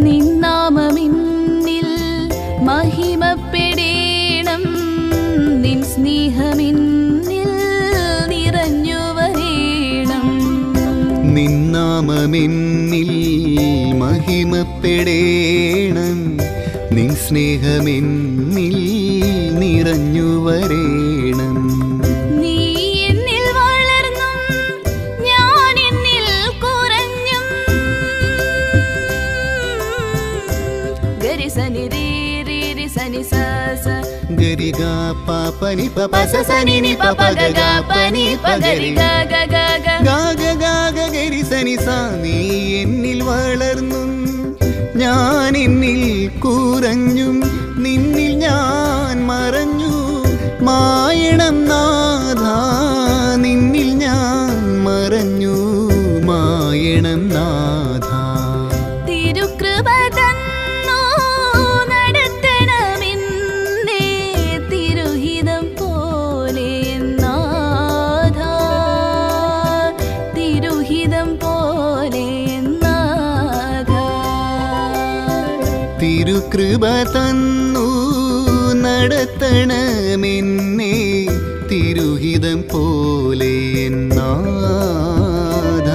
നിന്നാമമിന്നിൽ മഹിമപ്പെടേണം, നിൻ സ്നേഹമെന്നിൽ നിറഞ്ഞു വരേണം. നിന്നാമമെന്നിൽ മഹിമപ്പെടേണം, നിൻ സ്നേഹമെന്നിൽ നിറഞ്ഞു വരേണം. നീ എന്നിൽ വളർന്നും ഞാൻ എന്നിൽ കുറഞ്ഞും. ഗരി സനി രേ രേ രി സനി സ സ ഗരി ഗ പ പ നി പ പ സ സ നി നി പ പ ഗ ഗ പ നി പ ഗരി ഗ ഗ ഗ ഗ ഗ ഗ ഗ ഗ ഗരി സനി സ. നീ എന്നിൽ വളർന്നും ഞാൻ എന്നിൽ കുറഞ്ഞും, നിന്നിൽ ഞാൻ മറഞ്ഞു മായണം നാഥ, നിന്നിൽ ഞാൻ മറഞ്ഞു മായണം നാഥ. തിരുകൃപ തന്നു നടത്തണമെന്നേ തിരുഹിതം പോലെ നാഥ, തിരുഹിതം പോലെ നാഥ. തിരുകൃപ തന്നു നടത്തണമെന്നേ തിരുഹിതം പോലെ നാഥ,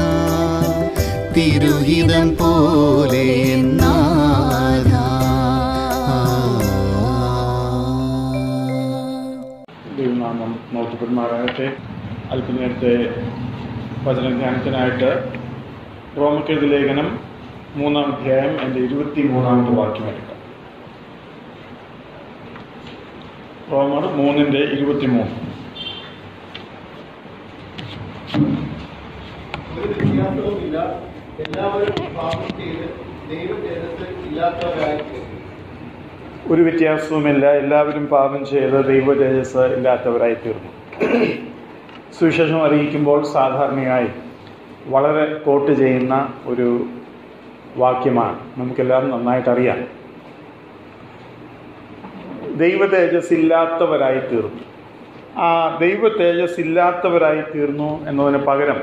തിരുഹിതം പോലെ നാഥ. ദൈവനാമം മഹത്വപ്പെടുമാറാകട്ടെ. അല്പനേരത്തെ വചനധ്യാനത്തിനായിട്ട് റോമക്കെഴുതിയ ലേഖനം 3-ാം അധ്യായം എൻ്റെ 23-ാമത്തെ വാക്യം എടുക്കാം. റോമർ 3:23. ഒരു വ്യത്യാസവുമില്ല, എല്ലാവരും പാപം ചെയ്ത് ദൈവതേജസ്സ് ഇല്ലാത്തവരായിത്തീർന്നു. ഒരു വ്യത്യാസവുമില്ല, എല്ലാവരും പാപം ചെയ്ത് ദൈവ തേജസ് ഇല്ലാത്തവരായി തീർന്നു. സുവിശേഷം അറിയിക്കുമ്പോൾ സാധാരണയായി വളരെ കോട്ട് ചെയ്യുന്ന ഒരു വാക്യമാണ്, നമുക്കെല്ലാവരും നന്നായിട്ടറിയാം. ദൈവ തേജസ് ഇല്ലാത്തവരായി തീർന്നു. ആ ദൈവ തേജസ് ഇല്ലാത്തവരായി തീർന്നു എന്നതിന് പകരം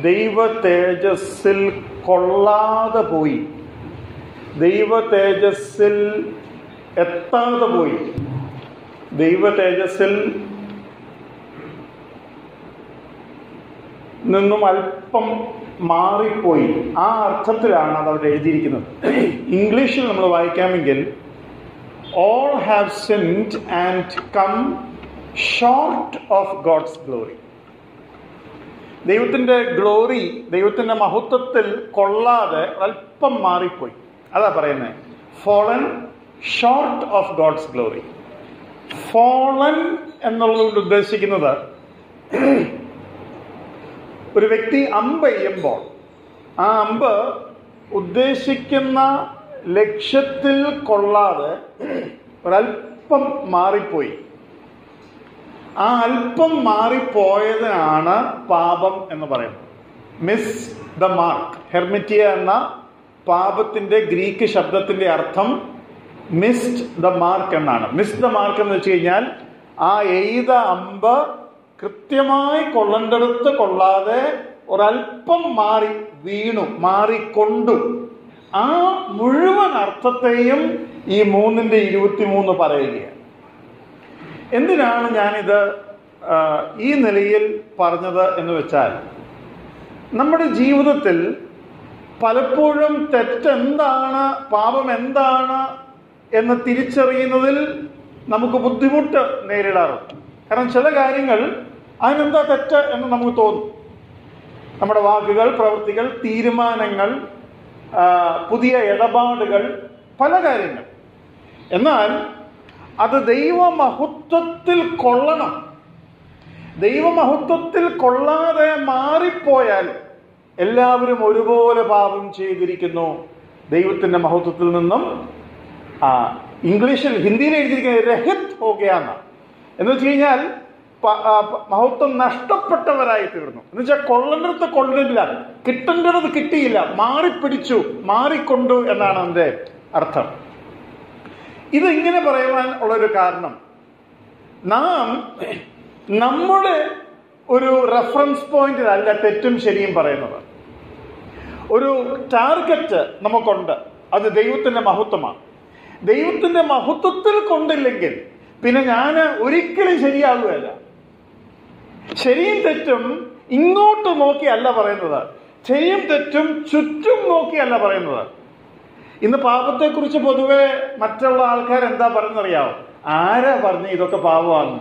ദൈവ തേജസ്സിൽ കൊള്ളാതെ പോയി, ദൈവ തേജസ്സിൽ എത്താതെ പോയി, ദൈവ തേജസ്സിൽ നിന്നും അല്പം മാറിപ്പോയി. ആ അർത്ഥത്തിലാണ് അത് അവിടെ എഴുതിയിരിക്കുന്നത്. ഇംഗ്ലീഷിൽ നമ്മൾ വായിക്കാമെങ്കിൽ all have sinned and come short of God's glory. ദൈവത്തിൻ്റെ ഗ്ലോറി, ദൈവത്തിൻ്റെ മഹത്വത്തിൽ കൊള്ളാതെ അല്പം മാറിപ്പോയി. അതാ പറയുന്നത്, fallen short of God's glory. fallen എന്നുള്ളതുകൊണ്ട് ഉദ്ദേശിക്കുന്നത്, ഒരു വ്യക്തി അമ്പ് എയ്യുമ്പോൾ ആ അമ്പ് ഉദ്ദേശിക്കുന്ന ലക്ഷ്യത്തിൽ കൊള്ളാതെ ഒരല്പം മാറിപ്പോയി. ആ അല്പം മാറിപ്പോയതിനാണ് പാപം എന്ന് പറയുന്നത്. Miss the mark. ഹെർമിറ്റിയ എന്ന പാപത്തിന്റെ ഗ്രീക്ക് ശബ്ദത്തിന്റെ അർത്ഥം മിസ്ഡ് ദ മാർക്ക് എന്നാണ്. മിസ് ദ മാർക്ക് എന്ന് വെച്ച് കഴിഞ്ഞാൽ ആ എയ്ത അമ്പ് കൃത്യമായി കൊള്ളേണ്ടടുത്ത് കൊള്ളാതെ ഒരല്പം മാറി വീണു, മാറിക്കൊണ്ടു. ആ മുഴുവൻ അർത്ഥത്തെയും ഈ 3:23 പറയുകയാണ്. എന്തിനാണ് ഞാനിത് ഈ നിലയിൽ പറഞ്ഞത് എന്ന് വെച്ചാൽ, നമ്മുടെ ജീവിതത്തിൽ പലപ്പോഴും തെറ്റെന്താണ്, പാപം എന്താണ് എന്ന് തിരിച്ചറിയുന്നതിൽ നമുക്ക് ബുദ്ധിമുട്ട് നേരിടാറുണ്ട്. കാരണം ചില കാര്യങ്ങൾ അതിനെന്താ തെറ്റ് എന്ന് നമുക്ക് തോന്നും. നമ്മുടെ വാക്കുകൾ, പ്രവൃത്തികൾ, തീരുമാനങ്ങൾ, പുതിയ ഇടപാടുകൾ, പല കാര്യങ്ങൾ. എന്നാൽ അത് ദൈവമഹത്വത്തിൽ കൊള്ളണം. ദൈവമഹത്വത്തിൽ കൊള്ളാതെ മാറിപ്പോയാൽ എല്ലാവരും ഒരുപോലെ പാപം ചെയ്തിരിക്കുന്നു, ദൈവത്തിൻ്റെ മഹത്വത്തിൽ നിന്നും ഇംഗ്ലീഷിൽ, ഹിന്ദിയിൽ എഴുതിയിരിക്കുന്നത് രഹിത് ഹോ ഗയാ എന്ന് വെച്ച് കഴിഞ്ഞാൽ മഹത്വം നഷ്ടപ്പെട്ടവരായി തീർന്നു. എന്ന് വെച്ചാൽ കൊള്ളേണ്ടടുത്ത് കൊള്ളില്ല, കിട്ടേണ്ടത് കിട്ടിയില്ല, മാറിപ്പിടിച്ചു, മാറിക്കൊണ്ടു എന്നാണ് അതിൻ്റെ അർത്ഥം. ഇത് ഇങ്ങനെ പറയുവാൻ ഉള്ളൊരു കാരണം, നാം നമ്മുടെ ഒരു റെഫറൻസ് പോയിന്റിലല്ല തെറ്റും ശരിയും പറയുന്നത്. ഒരു ടാർഗറ്റ് നമുക്കുണ്ട്. അത് ദൈവത്തിൻ്റെ മഹത്വമാണ്. ദൈവത്തിൻ്റെ മഹത്വത്തിൽ കൊണ്ടില്ലെങ്കിൽ പിന്നെ ഞാൻ ഒരിക്കലും ശരിയാകുകയല്ല. ശരിയും തെറ്റും ഇങ്ങോട്ട് നോക്കിയല്ല പറയുന്നത്, ശരിയും തെറ്റും ചുറ്റും നോക്കിയല്ല പറയുന്നത്. ഇന്ന് പാപത്തെക്കുറിച്ച് പൊതുവെ മറ്റുള്ള ആൾക്കാർ എന്താ പറയുന്നറിയാമോ? ആരാ പറഞ്ഞ് ഇതൊക്കെ പാപമാണ്?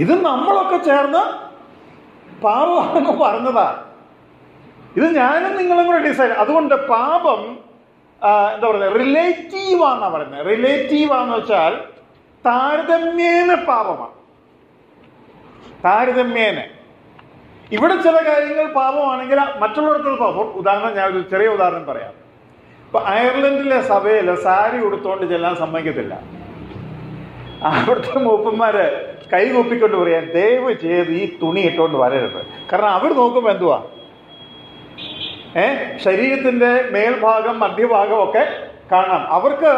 ഇത് നമ്മളൊക്കെ ചേർന്ന് പാപമാണെന്ന് പറഞ്ഞതാ. ഇത് ഞാനും നിങ്ങളും കൂടെ ഡിസൈഡ്. അതുകൊണ്ട് പാപം എന്താ പറയുക, റിലേറ്റീവാന്നാ പറയുന്നത്. റിലേറ്റീവാന്ന് വെച്ചാൽ താരതമ്യേന പാപമാണ്. താരതമ്യേന ഇവിടെ ചില കാര്യങ്ങൾ പാപമാണെങ്കിൽ മറ്റുള്ളിടത്തുള്ള പാപം. ഉദാഹരണം, ഞാൻ ഒരു ചെറിയ ഉദാഹരണം പറയാം. ഇപ്പൊ അയർലൻഡിലെ സഭയിൽ സാരി ഉടുത്തോണ്ട് ചെല്ലാൻ സമ്മതിക്കത്തില്ല. അവിടുത്തെ മൂപ്പന്മാര് കൈ കൂപ്പിക്കൊണ്ട് പറയാൻ, ദയവ് ചെയ്ത് ഈ തുണി ഇട്ടുകൊണ്ട് വരരുത്. കാരണം അവർ നോക്കുമ്പോ എന്തുവാ, ശരീരത്തിന്റെ മേൽഭാഗം മധ്യഭാഗം ഒക്കെ കാണാം. അവർക്ക്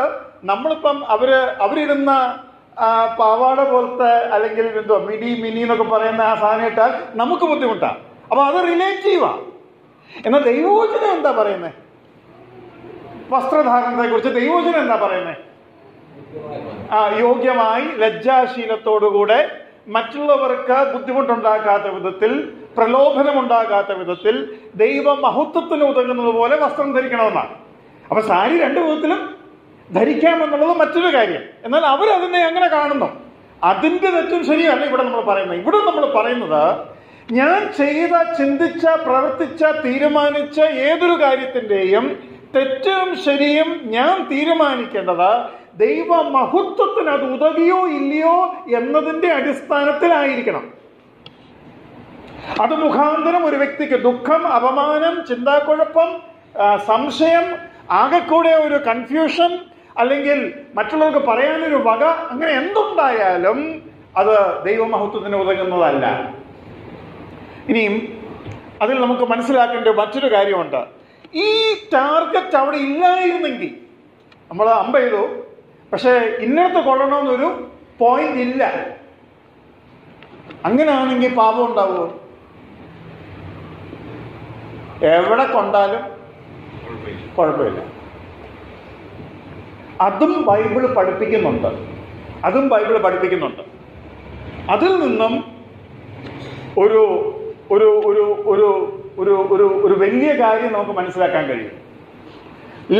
നമ്മളിപ്പം അവരിടുന്ന പാവാട പോലത്തെ അല്ലെങ്കിൽ എന്തോ മിനി എന്നൊക്കെ പറയുന്ന ആ സാധനം ഇട്ടാൽ നമുക്ക് ബുദ്ധിമുട്ടാണ്. അപ്പൊ അത് റിലേറ്റീവാ. എന്നാൽ ദൈവവചനം എന്താ പറയുന്നത്? വസ്ത്രധാരണത്തെ കുറിച്ച് ദൈവവചനം എന്താ പറയുന്നത്? യോഗ്യമായി ലജ്ജാശീലത്തോടുകൂടെ മറ്റുള്ളവർക്ക് ബുദ്ധിമുട്ടുണ്ടാക്കാത്ത വിധത്തിൽ, പ്രലോഭനമുണ്ടാകാത്ത വിധത്തിൽ ദൈവമഹത്വത്തിന് ഉതകുന്നത് പോലെ വസ്ത്രം ധരിക്കണമെന്നാണ്. അപ്പൊ സാരി രണ്ടു വിധത്തിലും ധരിക്കാമെന്നുള്ളത് മറ്റൊരു കാര്യം. എന്നാൽ അവരതിനെ അങ്ങനെ കാണുന്നു. അതിന്റെ തെറ്റും ശരിയല്ല ഇവിടെ നമ്മൾ പറയുന്നത്. ഇവിടെ നമ്മൾ പറയുന്നത്, ഞാൻ ചെയ്ത, ചിന്തിച്ച, പ്രവർത്തിച്ച, തീരുമാനിച്ച ഏതൊരു കാര്യത്തിന്റെയും തെറ്റും ശരിയും ഞാൻ തീരുമാനിക്കേണ്ടത് ദൈവമഹത്വത്തിന് അത് ഉതകിയോ ഇല്ലയോ എന്നതിന്റെ അടിസ്ഥാനത്തിലായിരിക്കണം. അത് മുഖാന്തരം ഒരു വ്യക്തിക്ക് ദുഃഖം, അപമാനം, ചിന്താക്കുഴപ്പം, സംശയം, ആകെക്കൂടെ ഒരു കൺഫ്യൂഷൻ, അല്ലെങ്കിൽ മറ്റുള്ളവർക്ക് പറയാനൊരു വക, അങ്ങനെ എന്തുണ്ടായാലും അത് ദൈവമഹത്വത്തിന് ഉതകുന്നതല്ല. ഇനിയും അതിൽ നമുക്ക് മനസ്സിലാക്കേണ്ട മറ്റൊരു കാര്യമുണ്ട്. ഈ ടാർഗറ്റ് അവിടെ ഇല്ലായിരുന്നെങ്കിൽ, നമ്മൾ അമ്പ ചെയ്തു, പക്ഷെ ഇന്നത്തെ കൊള്ളണമെന്നൊരു പോയിന്റ് ഇല്ല. അങ്ങനെയാണെങ്കിൽ പാപം ഉണ്ടാവുമോ? എവിടെ കൊണ്ടാലും കുഴപ്പമില്ല. അതും ബൈബിള് പഠിപ്പിക്കുന്നുണ്ട്. അതിൽ നിന്നും ഒരു ഒരു ഒരു ഒരു ഒരു ഒരു ഒരു വലിയ കാര്യം നമുക്ക് മനസ്സിലാക്കാൻ കഴിയും.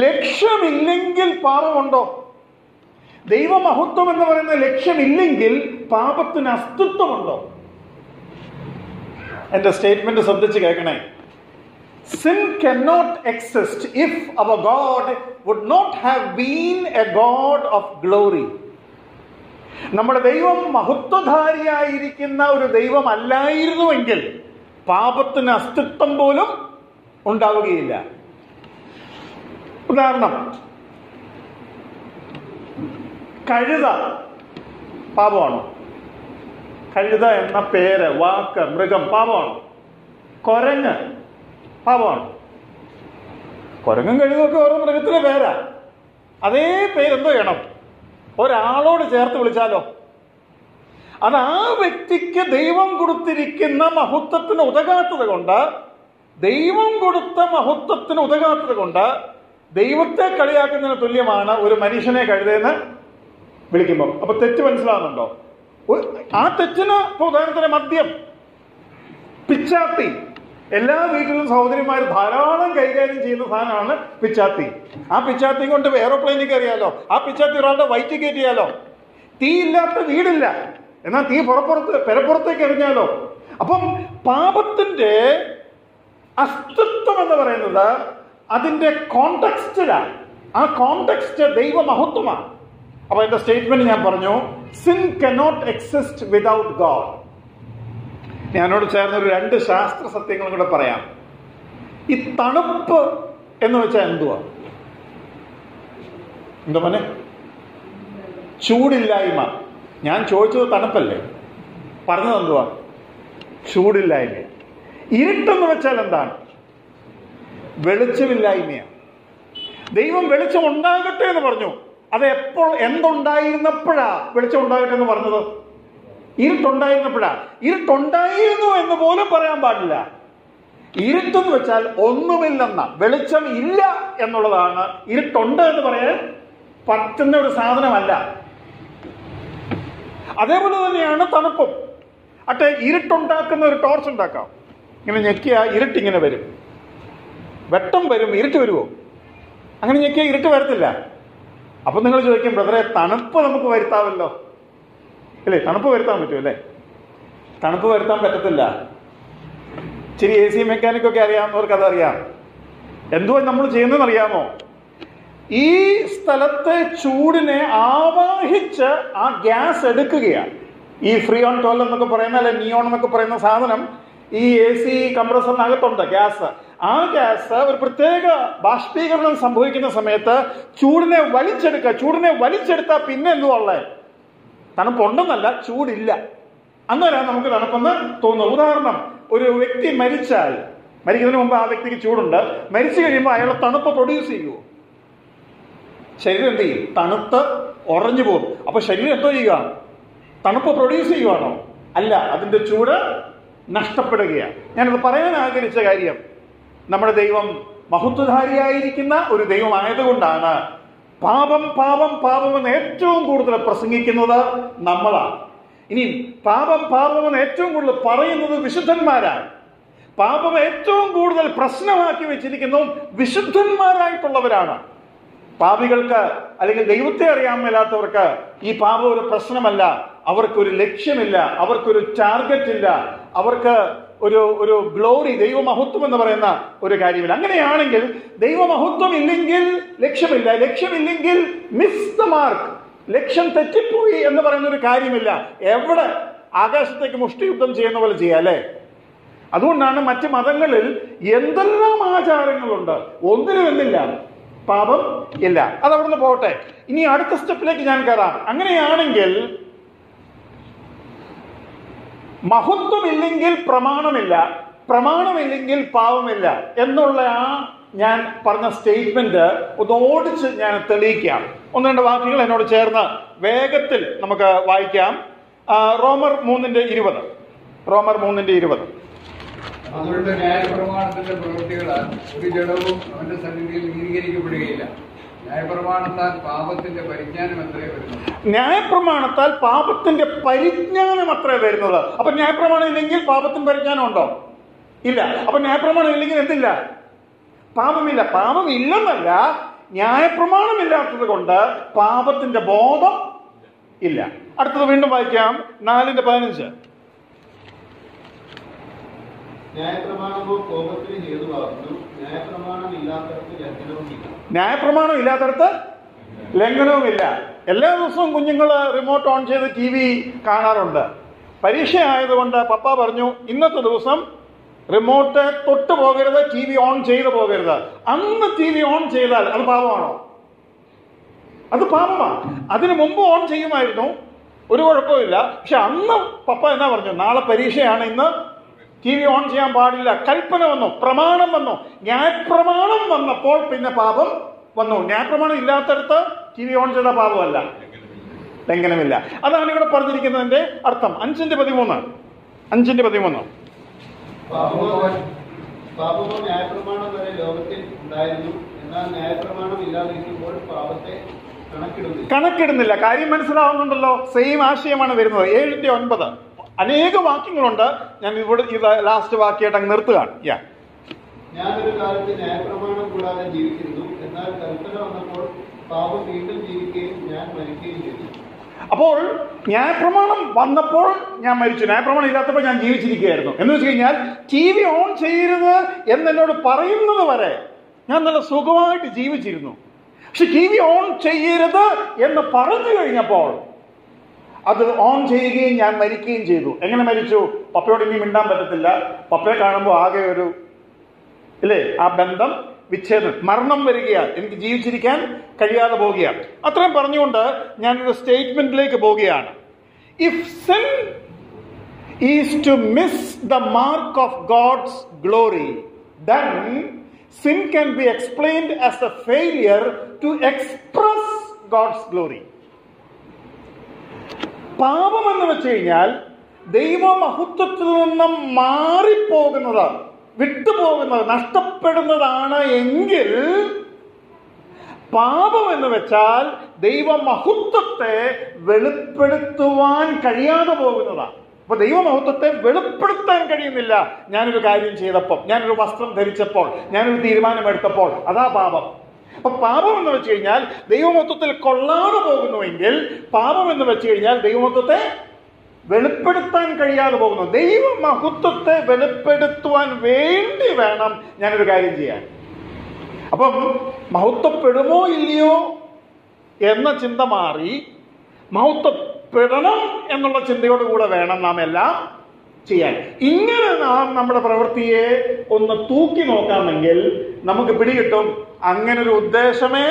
ലക്ഷ്യമില്ലെങ്കിൽ പാപമുണ്ടോ? ദൈവമഹത്വം എന്ന് പറയുന്ന ലക്ഷ്യമില്ലെങ്കിൽ പാപത്തിന് അസ്തിത്വമുണ്ടോ? എന്റെ സ്റ്റേറ്റ്മെന്റ് ശ്രദ്ധിച്ച് കേൾക്കണേ. Sin cannot exist if our God would not have been a God of glory. നമ്മുടെ ദൈവം മഹത്വധാരിയായിരിക്കുന്ന ഒരു ദൈവം അല്ലായിരുന്നുവെങ്കിൽ പാപത്തിന് അസ്തിത്വം പോലും ഉണ്ടാവുകയില്ല. ഉദാഹരണം, കഴുത പാപമാണോ? കഴുത എന്ന പേര്, വാക്ക്, മൃഗം പാപമാണോ? കുരങ്ങ് പാപമാണ്. കുരങ്ങും കഴുതൊക്കെ ഓരോ മൃഗത്തിലെ പേരാ. അതേ പേരെന്തോ ചെയ്യണം? ഒരാളോട് ചേർത്ത് വിളിച്ചാലോ? അത് ആ വ്യക്തിക്ക് ദൈവം കൊടുത്തിരിക്കുന്ന മഹത്വത്തിന് ഉതകാത്തത് കൊണ്ട്, ദൈവം കൊടുത്ത മഹത്വത്തിന് ഉതകാത്തത് കൊണ്ട് ദൈവത്തെ കളിയാക്കുന്നതിന് തുല്യമാണ് ഒരു മനുഷ്യനെ കഴുതേന്ന് വിളിക്കുമ്പോൾ. അപ്പൊ തെറ്റ് മനസ്സിലാവുന്നുണ്ടോ? ആ തെറ്റിന് ഇപ്പൊ ഉദാഹരണത്തിന് മദ്യം, പിച്ചാത്തി. എല്ലാ വീട്ടിലും സഹോദരിമാർ ധാരാളം കൈകാര്യം ചെയ്യുന്ന സാധനമാണ് പിച്ചാത്തി. ആ പിച്ചാത്തി കൊണ്ട് എയറോപ്ലെയിനിൽ കയറിയാലോ, ആ പിച്ചാത്തി ഒരാളുടെ വയറ്റിൽ കയറ്റിയാലോ. തീ ഇല്ലാത്ത വീടില്ല, എന്നാൽ തീ പെരപ്പുറത്തേക്ക് എറിഞ്ഞാലോ. അപ്പം പാപത്തിന്റെ അസ്തിത്വം എന്ന് പറയുന്നത് അതിന്റെ കോണ്ടെക്സ്റ്റിലാണ്. ആ കോണ്ടെക്സ്റ്റ് ദൈവമഹത്വമാണ്. അപ്പൊ എന്റെ സ്റ്റേറ്റ്മെന്റ് ഞാൻ പറഞ്ഞു, sin cannot exist without God. ഞാനോട് ചേർന്നൊരു 2 ശാസ്ത്ര സത്യങ്ങളും കൂടെ പറയാം. ഈ തണുപ്പ് എന്ന് വെച്ചാൽ എന്തുവാ? എന്താ മോനെ? ചൂടില്ലായ്മ. ഞാൻ ചോദിച്ചത് തണുപ്പല്ലേ, പറഞ്ഞത് എന്തുവാ? ചൂടില്ലായ്മ. ഇരുട്ടെന്ന് വെച്ചാൽ എന്താണ്? വെളിച്ചമില്ലായ്മയാണ്. ദൈവം വെളിച്ചം ഉണ്ടാകട്ടെ എന്ന് പറഞ്ഞു. അത് എപ്പോൾ, എന്തുണ്ടായിരുന്നപ്പോഴാ വെളിച്ചം ഉണ്ടാകട്ടെ എന്ന് പറഞ്ഞത്? ഇരുട്ടുണ്ടായിരുന്നപ്പോഴാ. ഇരുട്ടുണ്ടായിരുന്നു എന്ന് പോലും പറയാൻ പാടില്ല. ഇരുട്ടെന്ന് വെച്ചാൽ ഒന്നുമില്ലെന്ന, വെളിച്ചം ഇല്ല എന്നുള്ളതാണ്. ഇരുട്ടുണ്ട് എന്ന് പറയാൻ പറ്റുന്ന ഒരു സാധനമല്ല. അതേപോലെ തന്നെയാണ് തണുപ്പും. അട്ടെ, ഇരുട്ടുണ്ടാക്കുന്ന ഒരു ടോർച്ച് ഉണ്ടാക്കാം. ഇങ്ങനെ ഞെക്കിയ ഇരുട്ടിങ്ങനെ വരും, വെട്ടം വരും, ഇരുട്ട് വരുമോ? അങ്ങനെ ഞെക്കിയ ഇരുട്ട് വരത്തില്ല. അപ്പൊ നിങ്ങൾ ചോദിക്കും, ബ്രദറെ തണുപ്പ് നമുക്ക് വരുത്താമല്ലോ അല്ലേ? തണുപ്പ് വരുത്താൻ പറ്റും അല്ലേ? തണുപ്പ് വരുത്താൻ പറ്റത്തില്ല. ഇച്ചിരി AC മെക്കാനിക്കൊക്കെ അറിയാവുന്നവർക്ക് അതറിയാം. എന്തുവാ നമ്മൾ ചെയ്യുന്നതെന്ന് അറിയാമോ? ഈ സ്ഥലത്തെ ചൂടിനെ ആവാഹിച്ച് ആ ഗ്യാസ് എടുക്കുകയാണ്. ഈ ഫ്രീയോൺ 12 എന്നൊക്കെ പറയുന്ന, അല്ലെ നിയോൺ എന്നൊക്കെ പറയുന്ന സാധനം ഈ AC കംപ്രസറിനകത്തുണ്ട് ഗ്യാസ്. ആ ഗ്യാസ് ഒരു പ്രത്യേക ബാഷ്പീകരണം സംഭവിക്കുന്ന സമയത്ത് ചൂടിനെ വലിച്ചെടുക്കുക. ചൂടിനെ വലിച്ചെടുത്താൽ പിന്നെ എന്തുവാ? തണുപ്പുണ്ടെന്നല്ല, ചൂടില്ല. അന്നേരം നമുക്ക് തണുപ്പെന്ന് തോന്നുന്നു. ഉദാഹരണം, ഒരു വ്യക്തി മരിച്ചാൽ, മരിക്കുന്നതിന് മുമ്പ് ആ വ്യക്തിക്ക് ചൂടുണ്ട്, മരിച്ചു കഴിയുമ്പോൾ അയാളെ തണുപ്പ് പ്രൊഡ്യൂസ് ചെയ്യുമോ? ശരീരം എന്ത് ചെയ്യും? തണുത്ത് ഉറഞ്ഞു പോകും. അപ്പൊ ശരീരം എന്തോ ചെയ്യുക? തണുപ്പ് പ്രൊഡ്യൂസ് ചെയ്യുവാണോ? അല്ല, അതിന്റെ ചൂട് നഷ്ടപ്പെടുകയാണ്. ഞാനത് പറയാൻ ആഗ്രഹിച്ച കാര്യം, നമ്മുടെ ദൈവം മഹത്വധാരിയായിരിക്കുന്ന ഒരു ദൈവമായതുകൊണ്ടാണ് പാപം പാപം പാപമെന്ന് ഏറ്റവും കൂടുതൽ പ്രസംഗിക്കുന്നത് നമ്മളാണ്. ഇനി പാപം പാപമെന്ന് ഏറ്റവും കൂടുതൽ പറയുന്നത് വിശുദ്ധന്മാരാണ്. പാപം ഏറ്റവും കൂടുതൽ പ്രശ്നമാക്കി വെച്ചിരിക്കുന്നതും വിശുദ്ധന്മാരായിട്ടുള്ളവരാണ്. പാപികൾക്ക് അല്ലെങ്കിൽ ദൈവത്തെ അറിയാൻ മേലാത്തവർക്ക് ഈ പാപം ഒരു പ്രശ്നമല്ല. അവർക്കൊരു ലക്ഷ്യമില്ല, അവർക്കൊരു ടാർഗറ്റ് ഇല്ല, അവർക്ക് ഒരു ഗ്ലോറി, ദൈവമഹത്വം എന്ന് പറയുന്ന ഒരു കാര്യമില്ല. അങ്ങനെയാണെങ്കിൽ ദൈവമഹത്വം ഇല്ലെങ്കിൽ ലക്ഷ്യമില്ല, ലക്ഷ്യമില്ലെങ്കിൽ മിസ് ദ മാർക്ക്, ലക്ഷ്യം തെറ്റിപ്പോയി എന്ന് പറയുന്ന ഒരു കാര്യമില്ല. എവിടെ ആകാശത്തേക്ക് മുഷ്ടിയുദ്ധം ചെയ്യുന്ന പോലെ ചെയ്യാം അല്ലേ? അതുകൊണ്ടാണ് മറ്റ് മതങ്ങളിൽ എന്തെല്ലാം ആചാരങ്ങളുണ്ട്, ഒന്നിനും എന്നില്ല, പാപം ഇല്ല. അതവിടുന്ന് പോട്ടെ. ഇനി അടുത്ത സ്റ്റെപ്പിലേക്ക് ഞാൻ കയറാം. അങ്ങനെയാണെങ്കിൽ മഹത്വമില്ലെങ്കിൽ പ്രമാണമില്ല, പ്രമാണമില്ലെങ്കിൽ പാപമില്ല എന്നുള്ള ആ ഞാൻ പറഞ്ഞ സ്റ്റേറ്റ്മെന്റ് ഒന്ന് ഓടിച്ച് ഞാൻ തെളിയിക്കാം. ഒന്ന് രണ്ട് വാക്കുകൾ എന്നോട് ചേർന്ന് വേഗത്തിൽ നമുക്ക് വായിക്കാം. റോമർ 3:20. റോമർ 3:20. അതുകൊണ്ട് ന്യായപ്രമാണത്തിന്റെ പ്രവൃത്തികളാൽ ഒരു ജഡവും അവന്റെ സന്നിധിയിൽ നീതീകരിക്കപ്പെടുകയില്ല. ന്യായപ്രമാണത്താൽ പാപത്തിന്റെ പരിജ്ഞാനം എത്രേ വരുന്നത്. ന്യായപ്രമാണത്താൽ പാപത്തിന്റെ പരിജ്ഞാനം അത്രേ വരുന്നത്. അപ്പൊ ന്യായപ്രമാണം ഇല്ലെങ്കിൽ പാപത്തിന് പരിജ്ഞാനം ഉണ്ടോ? ഇല്ല. അപ്പൊ ന്യായപ്രമാണം ഇല്ലെങ്കിൽ എന്തില്ല? പാപമില്ല. പാപം ഇല്ലെന്നല്ല, ന്യായപ്രമാണം ഇല്ലാത്തത് കൊണ്ട് പാപത്തിന്റെ ബോധം ഇല്ല. അടുത്തത് വീണ്ടും വായിക്കാം. 4:15. ന്യായപ്രമാണമോ കോപത്തിന് ഹേതുവാകുന്നു. ന്യായപ്രമാണം ഇല്ലാത്തടത്ത് ലംഘനവുമില്ല. ന്യായപ്രമാണം ഇല്ലാത്തടത്ത് ലംഘനവുമില്ല. എല്ലാ ദിവസവും കുഞ്ഞുങ്ങൾ റിമോട്ട് ഓൺ ചെയ്ത് TV കാണാറുണ്ട്. പരീക്ഷ ആയതുകൊണ്ട് പപ്പ പറഞ്ഞു, ഇന്നത്തെ ദിവസം റിമോട്ട് തൊട്ട് പോകരുത്, TV ഓൺ ചെയ്ത് പോകരുത്. അന്ന് TV ഓൺ ചെയ്താൽ അത് പാപമാണോ? അത് പാപമാണ്. അതിനു മുമ്പ് ഓൺ ചെയ്യുമായിരുന്നു, ഒരു കുഴപ്പമില്ല. പക്ഷെ അന്ന് പപ്പ എന്നാ പറഞ്ഞു, നാളെ പരീക്ഷയാണ്, ഇന്ന് TV ഓൺ ചെയ്യാൻ പാടില്ല. കൽപ്പന വന്നു, പ്രമാണം വന്നു. ന്യായപ്രമാണം വന്നപ്പോൾ പിന്നെ പാപം വന്നു. ന്യായപ്രമാണം ഇല്ലാത്തടത്ത് TV ഓൺ ചെയ്ത പാപമല്ല, ലംഘനമില്ല. അതാണ് ഇവിടെ പറഞ്ഞിരിക്കുന്നതിന്റെ അർത്ഥം. 5:13. 5:13. പാപമോ ന്യായപ്രമാണം വരെ ലോകത്തിൽ ഉണ്ടായിരുന്നു. എന്നാൽ ന്യായപ്രമാണം ഇല്ലാതിരിക്കുമ്പോൾ പാപത്തെ കണക്കിടുന്നില്ല. കാര്യം മനസ്സിലാവുന്നുണ്ടല്ലോ? സെയിം ആശയമാണ് വരുന്നത്. 7:9. അനേക വാക്യങ്ങളുണ്ട്. ഞാൻ ഇവിടെ ഇത് ലാസ്റ്റ് വാക്യമായിട്ട് അങ്ങ് നിർത്തുകയാണ്. ഞാനൊരു കാലത്ത് ന്യായപ്രമാണം കൂടാതെ ജീവിച്ചിരുന്നു. എന്നാൽ കൽപ്പന വന്നപ്പോൾ പാപം വീണ്ടും ജീവിക്കുകയും ഞാൻ മരിക്കുകയും ചെയ്തു. അപ്പോൾ ന്യായപ്രമാണം വന്നപ്പോൾ ഞാൻ മരിച്ചു, ന്യായപ്രമാണം ഇല്ലാത്തപ്പോൾ ഞാൻ ജീവിച്ചിരിക്കുകയായിരുന്നു. എന്ന് വെച്ച് കഴിഞ്ഞാൽ TV ഓൺ ചെയ്യരുത് എന്നോട് പറയുന്നത് വരെ ഞാൻ നല്ല സുഖമായിട്ട് ജീവിച്ചിരുന്നു. പക്ഷെ TV ഓൺ ചെയ്യരുത് എന്ന് പറഞ്ഞു കഴിഞ്ഞപ്പോൾ അത് ഓൺ ചെയ്യുകയും ഞാൻ മരിക്കുകയും ചെയ്തു. എങ്ങനെ മരിച്ചു? പപ്പയോട് ഇനി മിണ്ടാൻ പറ്റത്തില്ല, പപ്പയെ കാണുമ്പോൾ ആകെ ഒരു ഇല്ലേ, ആ ബന്ധം വിച്ഛേദം, മരണം വരികയാണ്, എനിക്ക് ജീവിച്ചിരിക്കാൻ കഴിയാതെ പോവുകയാണ്. അത്രയും പറഞ്ഞുകൊണ്ട് ഞാനൊരു സ്റ്റേറ്റ്മെന്റിലേക്ക് പോവുകയാണ്. If sin is to miss the mark of God's glory, then sin can be explained as a failure to express God's glory. പാപം എന്ന് വെച്ച് കഴിഞ്ഞാൽ ദൈവമഹത്വത്തിൽ നിന്നും മാറിപ്പോകുന്നത്, വിട്ടുപോകുന്നത്, നഷ്ടപ്പെടുന്നതാണ് എങ്കിൽ പാപം എന്ന് വെച്ചാൽ ദൈവമഹത്വത്തെ വെളിപ്പെടുത്തുവാൻ കഴിയാതെ പോകുന്നതാണ്. അപ്പൊ ദൈവമഹത്വത്തെ വെളിപ്പെടുത്താൻ കഴിയുന്നില്ല. ഞാനൊരു കാര്യം ചെയ്തപ്പോൾ, ഞാനൊരു വസ്ത്രം ധരിച്ചപ്പോൾ, ഞാനൊരു തീരുമാനമെടുത്തപ്പോൾ, അതാ പാപം. അപ്പൊ പാപം എന്ന് വെച്ച് കഴിഞ്ഞാൽ ദൈവമഹത്വത്തിൽ കൊള്ളാതെ പോകുന്നുവെങ്കിൽ, പാപം എന്ന് വെച്ച് കഴിഞ്ഞാൽ ദൈവമഹത്വത്തെ വെളിപ്പെടുത്താൻ കഴിയാതെ പോകുന്നു. ദൈവമഹത്വത്തെ വെളിപ്പെടുത്തുവാൻ വേണ്ടി വേണം ഞാനൊരു കാര്യം ചെയ്യാൻ. അപ്പം മഹത്വപ്പെടുമോ ഇല്ലയോ എന്ന ചിന്ത മാറി മഹത്വപ്പെടണം എന്നുള്ള ചിന്തയോടുകൂടെ വേണം നാം എല്ലാം ചെയ്യാൻ. ഇങ്ങനെ നാം നമ്മുടെ പ്രവൃത്തിയെ ഒന്ന് തൂക്കി നോക്കാമെങ്കിൽ നമുക്ക് പിടികിട്ടും അങ്ങനൊരു ഉദ്ദേശമേ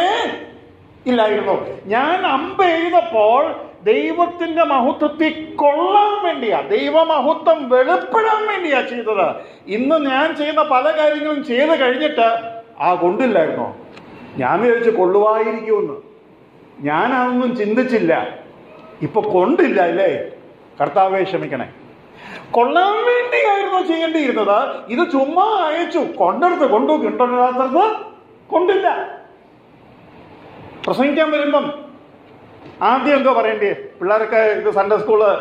ഇല്ലായിരുന്നു. ഞാൻ അമ്പ് എഴുതപ്പോൾ ദൈവത്തിന്റെ മഹത്വത്തിൽ കൊള്ളാൻ വേണ്ടിയാ, ദൈവമഹത്വം വെളിപ്പെടാൻ വേണ്ടിയാ ചെയ്തത്. ഇന്ന് ഞാൻ ചെയ്യുന്ന പല കാര്യങ്ങളും ചെയ്ത് കഴിഞ്ഞിട്ട് കൊണ്ടില്ലായിരുന്നോ, ഞാൻ വിചാരിച്ചു കൊള്ളുവായിരിക്കുമെന്ന്, ഞാൻ അതൊന്നും ചിന്തിച്ചില്ല, ഇപ്പൊ കൊണ്ടില്ല അല്ലേ, കർത്താവേ ക്ഷമിക്കണേ. കൊള്ളാൻ വേണ്ടിയായിരുന്നു ചെയ്യേണ്ടിയിരുന്നത്. ഇത് ചുമ്മാ അയച്ചു, കൊണ്ടെടുത്ത് കൊണ്ടുവരാത്തത് കൊണ്ടില്ല. പ്രസംഗിക്കാൻ വരുമ്പം ആദ്യം എന്തോ പറയേണ്ടേ? പിള്ളേരൊക്കെ ഇത് സൺഡേ സ്കൂള്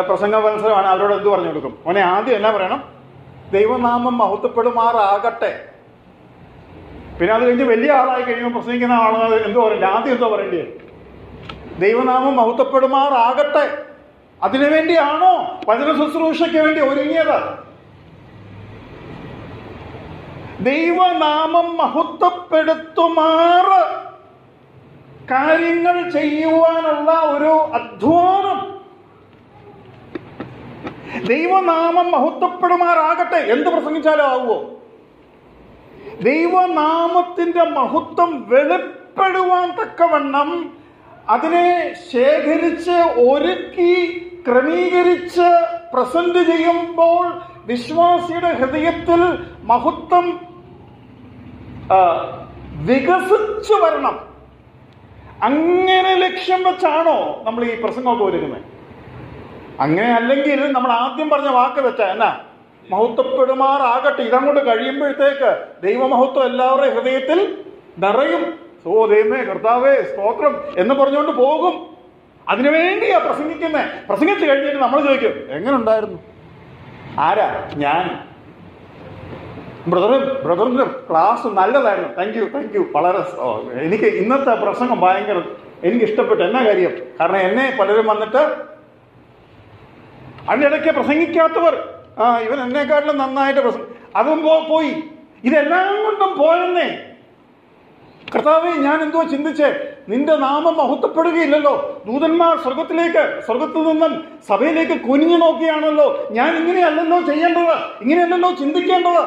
പ്രസംഗ മത്സരമാണ്, അവരോട് എന്ത് പറഞ്ഞു കൊടുക്കും? മോനെ ആദ്യം എന്നാ പറയണം? ദൈവനാമം മഹത്വപ്പെടുമാറാകട്ടെ. പിന്നെ അത് കഴിഞ്ഞ് വലിയ ആളായി കഴിയുമ്പോൾ പ്രസംഗിക്കുന്ന ആളുകൾ എന്തോ പറയണ്ടേ? ആദ്യം എന്തോ പറയേണ്ടേ? ദൈവനാമം മഹത്വപ്പെടുമാറാകട്ടെ. അതിനുവേണ്ടിയാണോ വചന ശുശ്രൂഷയ്ക്ക് വേണ്ടി ഒരുങ്ങിയത്? ദൈവനാമം മഹത്വപ്പെടുത്തുമാറ് കാര്യങ്ങൾ ചെയ്യുവാനുള്ള ഒരു അധ്വാനം. ദൈവനാമം മഹത്വപ്പെടുമാറാകട്ടെ എന്ത് പ്രസംഗിച്ചാലും ആവുമോ? ദൈവനാമത്തിന്റെ മഹത്വം വെളിപ്പെടുവാൻ തക്കവണ്ണം അതിനെ ശേഖരിച്ച് ഒരുക്കി ക്രമീകരിച്ച് പ്രസന്റ് ചെയ്യുമ്പോൾ വിശ്വാസിയുടെ ഹൃദയത്തിൽ മഹത്വം വികസിച്ചു വരണം. അങ്ങനെ ലക്ഷ്യം വെച്ചാണോ നമ്മൾ ഈ പ്രസംഗമൊക്കെ ഒരുക്കുന്നത്? അങ്ങനെ അല്ലെങ്കിൽ നമ്മൾ ആദ്യം പറഞ്ഞ വാക്ക് വെച്ചാ എന്നാ, മഹത്വപ്പെടുമാറാകട്ടെ. ഇതങ്ങോട്ട് കഴിയുമ്പോഴത്തേക്ക് ദൈവമഹത്വം എല്ലാവരുടെയും ഹൃദയത്തിൽ നിറയും. ദൈവമേ, കർത്താവേ, സ്തോത്രം എന്ന് പറഞ്ഞുകൊണ്ട് പോകും. അതിനുവേണ്ടിയാ പ്രസംഗിക്കുന്നത്. പ്രസംഗിച്ചു കഴിഞ്ഞിട്ട് നമ്മൾ ചോദിക്കും, എങ്ങനെ ഉണ്ടായിരുന്നു? ആരാ? ഞാൻ. ബ്രദറിന്റെ ക്ലാസ് നല്ലതായിരുന്നു, താങ്ക് യു വളരെ. എനിക്ക് ഇന്നത്തെ പ്രസംഗം ഭയങ്കര എനിക്ക് ഇഷ്ടപ്പെട്ടു. എന്നാ കാര്യം? കാരണം എന്നെ പലരും വന്നിട്ട് അതിൻ്റെ ഇടയ്ക്ക് പ്രസംഗിക്കാത്തവർ, ഇവൻ എന്നെക്കാട്ടിലും നന്നായിട്ട് അതും പോയി. ഇതെല്ലാം കൊണ്ടും പോയെന്നേ. കർത്താവേ, ഞാൻ എന്തോ ചിന്തിച്ചേ, നിന്റെ നാമം മഹത്വപ്പെടുകയില്ലല്ലോ. ദൂതന്മാർ സ്വർഗത്തിൽ നിന്നും സഭയിലേക്ക് കുനിഞ്ഞു നോക്കിയാണല്ലോ. ഞാൻ ഇങ്ങനെയല്ലല്ലോ ചെയ്യേണ്ടത്, ഇങ്ങനെയല്ലല്ലോ ചിന്തിക്കേണ്ടത്.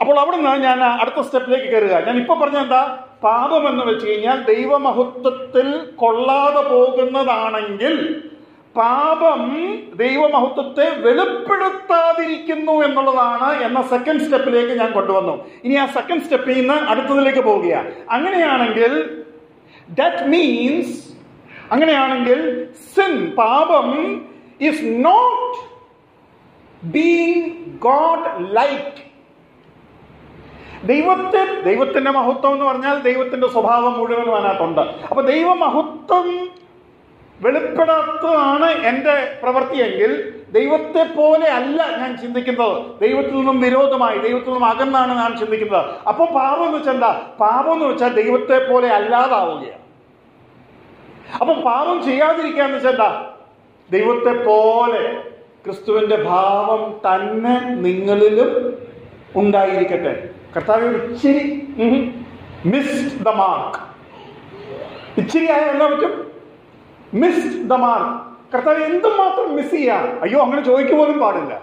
അപ്പോൾ അവിടുന്ന് ഞാൻ അടുത്ത സ്റ്റെപ്പിലേക്ക് കയറുക. ഞാൻ ഇപ്പൊ പറഞ്ഞ എന്താ? പാപം എന്ന് വെച്ച് കഴിഞ്ഞാൽ ദൈവമഹത്വത്തിൽ കൊള്ളാതെ പോകുന്നതാണെങ്കിൽ പാപം ദൈവമഹത്വത്തെ വെളിപ്പെടുത്താതിരിക്കുന്നു എന്നുള്ളതാണ് എന്ന സെക്കൻഡ് സ്റ്റെപ്പിലേക്ക് ഞാൻ കൊണ്ടുവന്നു. ഇനി ആ സെക്കൻഡ് സ്റ്റെപ്പിൽ നിന്ന് അടുത്തതിലേക്ക് പോവുകയാണ്. അങ്ങനെയാണെങ്കിൽ സിൻ, പാപം is not being God like. ദൈവത്തിന്റെ മഹത്വം എന്ന് പറഞ്ഞാൽ ദൈവത്തിന്റെ സ്വഭാവം മുഴുവനും അതിനകത്തുണ്ട്. അപ്പൊ ദൈവമഹത്വം വെളിപ്പെടാത്തതാണ് എൻ്റെ പ്രവൃത്തിയെങ്കിൽ ദൈവത്തെ പോലെ അല്ല ഞാൻ ചിന്തിക്കുന്നത്. ദൈവത്തിൽ നിന്നും വിരോധമായി, ദൈവത്തിൽ നിന്നും അകന്നാണ് ഞാൻ ചിന്തിക്കുന്നത്. അപ്പൊ പാപം എന്ന് വെച്ചാൽ എന്താ? പാപം എന്ന് വെച്ചാൽ ദൈവത്തെ പോലെ അല്ലാതാവുകയാണ്. അപ്പൊ പാപം ചെയ്യാതിരിക്കാന്ന് വെച്ചാൽ എന്താ? ദൈവത്തെ പോലെ ക്രിസ്തുവിന്റെ ഭാവം തന്നെ നിങ്ങളിലും ഉണ്ടായിരിക്കട്ടെ. കർത്താവ് ഇച്ചിരി മിസ്ഡ് ദ മാർക്ക്. ഇച്ചിരി ആയ എന്നാ പറ്റും? Missed the mark. കർത്താവ് എന്തുമാത്രം മിസ് ചെയ്യാം? അയ്യോ, അങ്ങനെ ചോദിക്കുക പോലും പാടില്ല.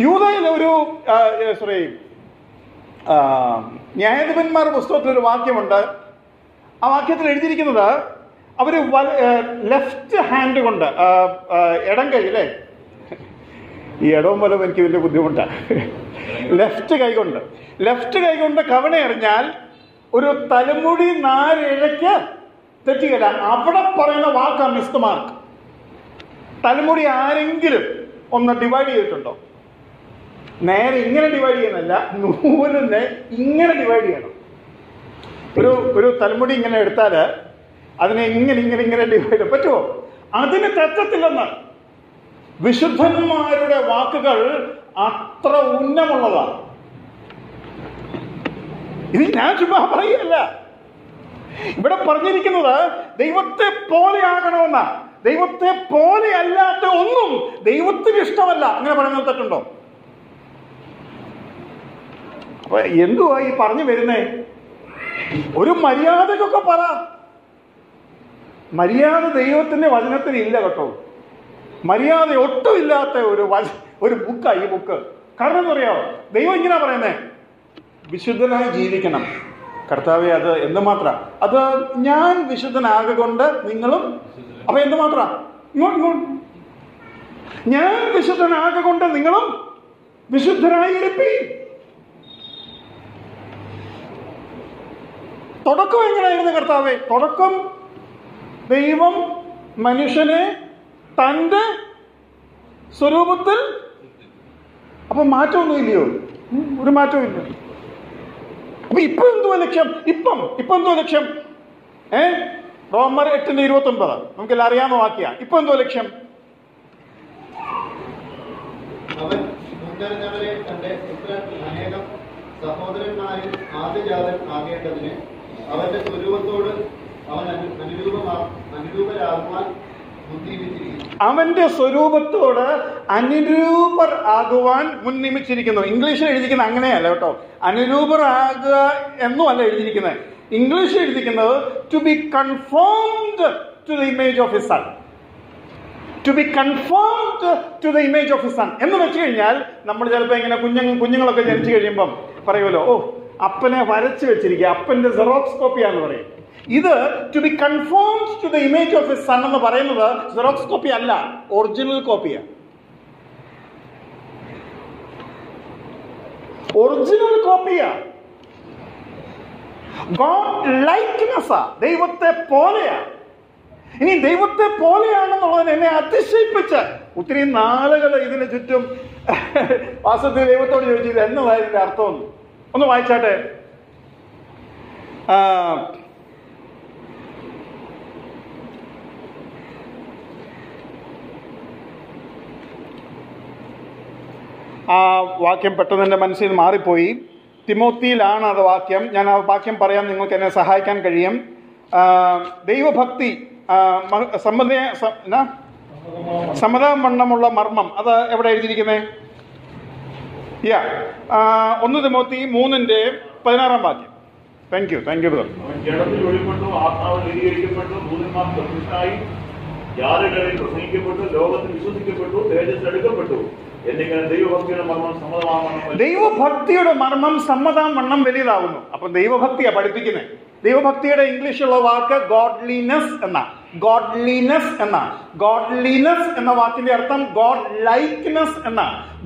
യൂദയിൽ ഒരു ന്യായാധിപന്മാരുടെ പുസ്തകത്തിൽ ഒരു വാക്യമുണ്ട്. ആ വാക്യത്തിൽ എഴുതിയിരിക്കുന്നത് അവര് ലെഫ്റ്റ് ഹാൻഡ് കൊണ്ട്, ഇടം കൈ അല്ലേ, ഈ ഇടവും പോലും എനിക്ക് വലിയ ബുദ്ധിമുട്ടാണ്. ലെഫ്റ്റ് കൈ കൊണ്ട് കവണ എറിഞ്ഞാൽ ഒരു തലമുടി നാരിഴയ്ക്ക് തെറ്റുകയില്ല. അവിടെ പറയുന്ന വാക്കാണ് മിസ്ഡ് മാർക്ക്. തലമുടി ആരെങ്കിലും ഒന്ന് ഡിവൈഡ് ചെയ്തിട്ടുണ്ടോ? നേരെ ഇങ്ങനെ ഡിവൈഡ് ചെയ്യുന്നില്ല, നൂലിനെ ഇങ്ങനെ ഡിവൈഡ് ചെയ്യണം. ഒരു തലമുടി ഇങ്ങനെ എടുത്താൽ അതിനെ ഇങ്ങനെ ഡിവൈഡ് പറ്റുമോ? അതിന് തെറ്റത്തില്ലെന്ന്. വിശുദ്ധന്മാരുടെ വാക്കുകൾ അത്ര ഉന്നമുള്ളതാണ്. ഇത് ഞാൻ ചുമ്മാ പറയുകയല്ല. ഇവിടെ പറഞ്ഞിരിക്കുന്നത് ദൈവത്തെ പോലെ ആകണമെന്ന. ദൈവത്തെ പോലെ അല്ലാത്ത ഒന്നും ദൈവത്തിന് ഇഷ്ടമല്ല. അങ്ങനെ പറയുന്നത് തെറ്റുണ്ടോ? അപ്പൊ എന്തുവാ ഈ പറഞ്ഞു വരുന്നേ? ഒരു മര്യാദക്കൊക്കെ പറ. മര്യാദ ദൈവത്തിന്റെ വചനത്തിന് ഇല്ല കേട്ടോ. മര്യാദ ഒട്ടും ഇല്ലാത്ത ഒരു ബുക്കാണ് ഈ ബുക്ക്. കാരണം എന്താ പറയാ, ദൈവം ഇങ്ങനെ പറയുന്നേ, വിശുദ്ധനായി ജീവിക്കണം. കർത്താവെ, അത് എന്തുമാത്രം? അത് ഞാൻ വിശുദ്ധനാകൊണ്ട് നിങ്ങളും. അപ്പൊ എന്തുമാത്രം? ഇങ്ങോട്ട് ഞാൻ വിശുദ്ധനാകൊണ്ട് നിങ്ങളും വിശുദ്ധരായി ഇരിപ്പീൻ. തുടക്കം എങ്ങനെയായിരുന്നു കർത്താവെ? തുടക്കം ദൈവം മനുഷ്യനെ തന്റെ സ്വരൂപത്തിൽ. അപ്പൊ മാറ്റമൊന്നുമില്ലയോ? ഒരു മാറ്റവും ഇല്ല. അപ്പൊ ഇപ്പൊ എന്തുവാ ലക്ഷ്യം? ഇപ്പൊ എന്തുവാ ലക്ഷ്യം? റോമർ 8:29 നമുക്കെല്ലാം അറിയാവുന്ന വാക്യ. ഇപ്പൊ എന്തുവാ ലക്ഷ്യം? അവൻ മുൻനിറഞ്ഞവരെ തന്റെ അനേകം സഹോദരന്മാരിൽ ആദ്യജാതൻ ആകേണ്ടതിന് അവന്റെ സ്വരൂപത്തോട് അവൻ അനുരൂപരാകുവാൻ മുൻനിയമിച്ചിരിക്കുന്നു. അവന്റെ സ്വരൂപത്തോട് അനുരൂപർ ആകുവാൻ മുൻനിയമിച്ചിരിക്കുന്നു. ഇംഗ്ലീഷിൽ എഴുതിക്കുന്നത് അങ്ങനെയല്ല കേട്ടോ. അനുരൂപർ ആകുക എന്നും അല്ല എഴുതിയിരിക്കുന്നത്. ഇംഗ്ലീഷിൽ എഴുതിയിരിക്കുന്നത് to be conformed to the image of his son. To be conformed to the image of his son എന്ന് വെച്ച് കഴിഞ്ഞാൽ, നമ്മൾ ചിലപ്പോൾ ഇങ്ങനെ കുഞ്ഞുങ്ങളൊക്കെ ജനിച്ചു കഴിയുമ്പം പറയുമല്ലോ, ഓ അപ്പനെ വരച്ചു വെച്ചിരിക്കുക, അപ്പന്റെ സെറോക്സ് കോപ്പിയാന്ന് പറയും. ഇത് to be conformed to the image of his son എന്ന് പറയുന്നത് സെറോക്സ് കോപ്പി അല്ല, ഒറിജിനൽ കോപ്പിയാണ്. ഒറിജിനൽ കോപ്പിയാ. ഗോഡ് ലൈക്ക്നെസ്സാ, ദൈവത്തെ പോലെയാ. ഇനി ദൈവത്തെ പോലെയാണെന്നുള്ളത് എന്നെ അതിശയിപ്പിച്ച് ഒത്തിരി നാളുകൾ ഇതിന് ചുറ്റും വാസ്തവത്തിൽ ദൈവത്തോട് ചോദിച്ചത് എന്നതാ ഇതിന്റെ അർത്ഥം. ഒന്ന് വായിച്ചാട്ടെ. ആ വാക്യം പെട്ടെന്ന് എൻ്റെ മനസ്സിൽ നിന്ന് മാറിപ്പോയി. തിമോത്തിയിലാണ് അത് വാക്യം. ഞാൻ ആ വാക്യം പറയാൻ നിങ്ങൾക്ക് എന്നെ സഹായിക്കാൻ കഴിയും. ദൈവഭക്തി സമ്മതവണ്ണമുള്ള മർമ്മം, അത് എവിടെ എഴുതിയിരിക്കുന്നത്? 1 തിമോത്തി 3:16 വാക്യം. Thank you brother. ജഡത്തിൽ വെളിപ്പെട്ടു, ആത്മാവിൽ നീതീകരിക്കപ്പെട്ടു, ദൂതന്മാർ പ്രത്യക്ഷനായി, ജാതികളിൽ പ്രസംഗിക്കപ്പെട്ടു, ലോകത്തിൽ വിശ്വസിക്കപ്പെട്ടു, തേജസ് എടുക്കപ്പെട്ടു എന്നിങ്ങനെ ദൈവഭക്തിയുടെ മർമ്മം സമ്മതമാവണം. ദൈവഭക്തിയുടെ മർമ്മം സമ്മതം വലിയതാവുന്നു. അപ്പൊ ദൈവഭക്തിയാ പഠിപ്പിക്കുന്നത്. ദൈവഭക്തിയുടെ ഇംഗ്ലീഷിലുള്ള വാക്ക് ഗോഡ്ലിനെസ് എന്ന. ഗോഡ്ലിനെസ് എന്ന വാക്കിന്റെ അർത്ഥം ഗോഡ് ലൈക്ക്നെസ് എന്ന.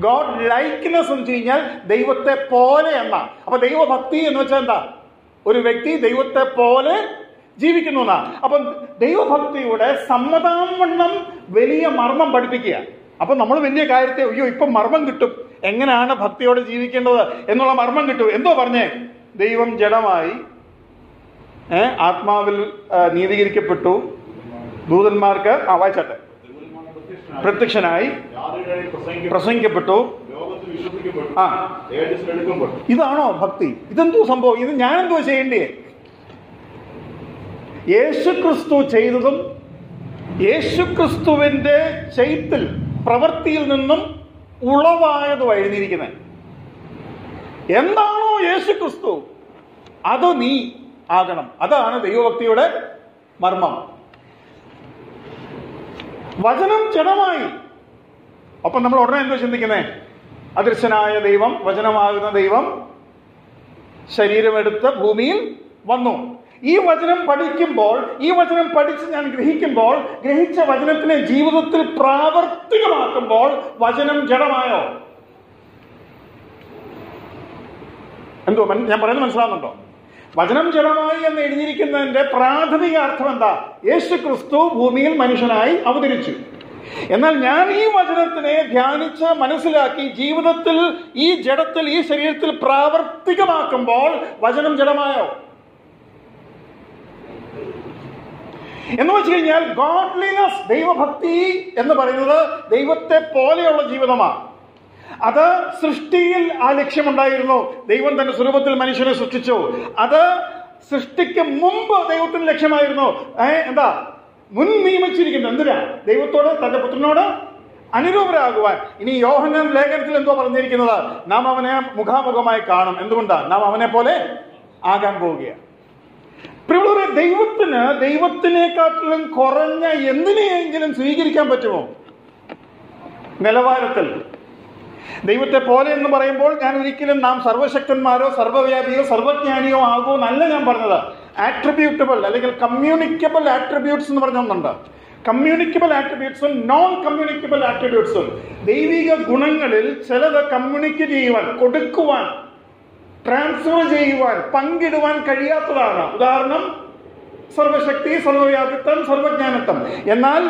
ഗോഡ് ലൈക്ക്നെസ് എന്ന് വെച്ച് കഴിഞ്ഞാൽ ദൈവത്തെ പോലെ എന്ന. അപ്പൊ ദൈവഭക്തി എന്ന് വെച്ചാൽ എന്താ? ഒരു വ്യക്തി ദൈവത്തെ പോലെ ജീവിക്കുന്നു എന്നാ. അപ്പം ദൈവഭക്തിയുടെ സമ്മതാവണ്ണം വലിയ മർമ്മം പഠിപ്പിക്കുക. അപ്പൊ നമ്മൾ വലിയ കാര്യത്തെ അയ്യോ ഇപ്പം മർമ്മം കിട്ടും, എങ്ങനെയാണ് ഭക്തിയോടെ ജീവിക്കേണ്ടത് എന്നുള്ള മർമ്മം കിട്ടും. എന്തോ പറഞ്ഞേ? ദൈവം ജഡമായി, ആത്മാവിൽ നീതീകരിക്കപ്പെട്ടു, ദൂതന്മാർക്ക് വായിച്ചാട്ടെ പ്രത്യക്ഷനായി, പ്രസംഗിക്കപ്പെട്ടു. ഇതാണോ ഭക്തി? ഇതെന്തോ സംഭവം? ഇത് ഞാനെന്തോ ചെയ്യേണ്ടേ? യേശുക്രിസ്തു ചെയ്തതും യേശുക്രിസ്തുവിന്റെ ചെയ്ത്തിൽ പ്രവൃത്തിയിൽ നിന്നും ഉളവായതും എഴുതിയിരിക്കുന്നത്. എന്താണോ യേശുക്രിസ്തു അത് നീ ആകണം. അതാണ് ദൈവഭക്തിയുടെ മർമ്മം. വചനം ജഡമായി. അപ്പം നമ്മൾ ഉടനെ എന്തോ ചിന്തിക്കുന്നേ? അദൃശ്യനായ ദൈവം, വചനമാകുന്ന ദൈവം ശരീരമെടുത്ത് ഭൂമിയിൽ വന്നു. ഈ വചനം പഠിക്കുമ്പോൾ, ഈ വചനം പഠിച്ച് ഞാൻ ഗ്രഹിക്കുമ്പോൾ, ഗ്രഹിച്ച വചനത്തിനെ ജീവിതത്തിൽ പ്രാവർത്തികമാക്കുമ്പോൾ വചനം ജഡമായോ? എന്തോ ഞാൻ പറയുന്നത് മനസ്സിലാവുന്നുണ്ടോ? വചനം ജഡമായി എന്ന് എഴുതിയിരിക്കുന്നതിന്റെ പ്രാഥമിക അർത്ഥം എന്താ? യേശു ക്രിസ്തു ഭൂമിയിൽ മനുഷ്യനായി അവതരിച്ചു. എന്നാൽ ഞാൻ ഈ വചനത്തിനെ ധ്യാനിച്ച് മനസ്സിലാക്കി ജീവിതത്തിൽ, ഈ ജഡത്തിൽ, ഈ ശരീരത്തിൽ പ്രാവർത്തികമാക്കുമ്പോൾ വചനം ജഡമായോ? എന്ന് വെച്ച് കഴിഞ്ഞാൽ ഗോഡ്ലിനെസ്, ദൈവഭക്തി എന്ന് പറയുന്നത് ദൈവത്തെ പോലെയുള്ള ജീവിതമാണ്. അത് സൃഷ്ടിയിൽ ആ ലക്ഷ്യമുണ്ടായിരുന്നു. ദൈവം തന്റെ സ്വരൂപത്തിൽ മനുഷ്യനെ സൃഷ്ടിച്ചു. അത് സൃഷ്ടിക്ക് മുമ്പ് ദൈവത്തിന് ലക്ഷ്യമായിരുന്നു. എന്താ മുൻ നിയമിച്ചിരിക്കുന്നത്? എന്തിനാ? ദൈവത്തോട്, തന്റെ പുത്രനോട് അനുരൂപരാകുവാൻ. ഇനി യോഹന്നാൻ ലേഖനത്തിൽ എന്തോ പറഞ്ഞിരിക്കുന്നത്? നാം അവനെ മുഖാമുഖമായി കാണും. എന്തുകൊണ്ടാണ്? നാം അവനെ പോലെ ആകാൻ പോവുകയാണ്. പ്രിയമുള്ളവരെ, ദൈവത്തിന് ദൈവത്തിനെക്കാട്ടിലും കുറഞ്ഞ എന്തിനെയെങ്കിലും സ്വീകരിക്കാൻ പറ്റുമോ നിലവാരത്തിൽ? ദൈവത്തെ പോലെ എന്ന് പറയുമ്പോൾ ഞാൻ ഒരിക്കലും നാം സർവശക്തന്മാരോ സർവ്വവ്യാപിയോ സർവജ്ഞാനിയോ ആകുമോ എന്നല്ല ഞാൻ പറഞ്ഞത്. ആട്രിബ്യൂട്ടബിൾ അല്ലെങ്കിൽ കമ്മ്യൂണിക്കബിൾ ആട്രിബ്യൂട്ട്സ് എന്ന് പറഞ്ഞൊന്നുണ്ട്. കമ്മ്യൂണിക്കബിൾ ആട്രിബ്യൂട്ട്സും നോൺ കമ്മ്യൂണിക്കബിൾ ആട്രിബ്യൂട്ട്സും. ദൈവിക ഗുണങ്ങളിൽ ചിലത് കമ്മ്യൂണിക്കേറ്റ് ചെയ്യുവാൻ, കൊടുക്കുവാൻ, ട്രാൻസ്ഫർ ചെയ്യുവാൻ, പങ്കിടുവാൻ കഴിയാത്തതാണ്. ഉദാഹരണം, സർവശക്തി, സർവ്വവ്യാപിത്വം, സർവജ്ഞാനത്വം. എന്നാൽ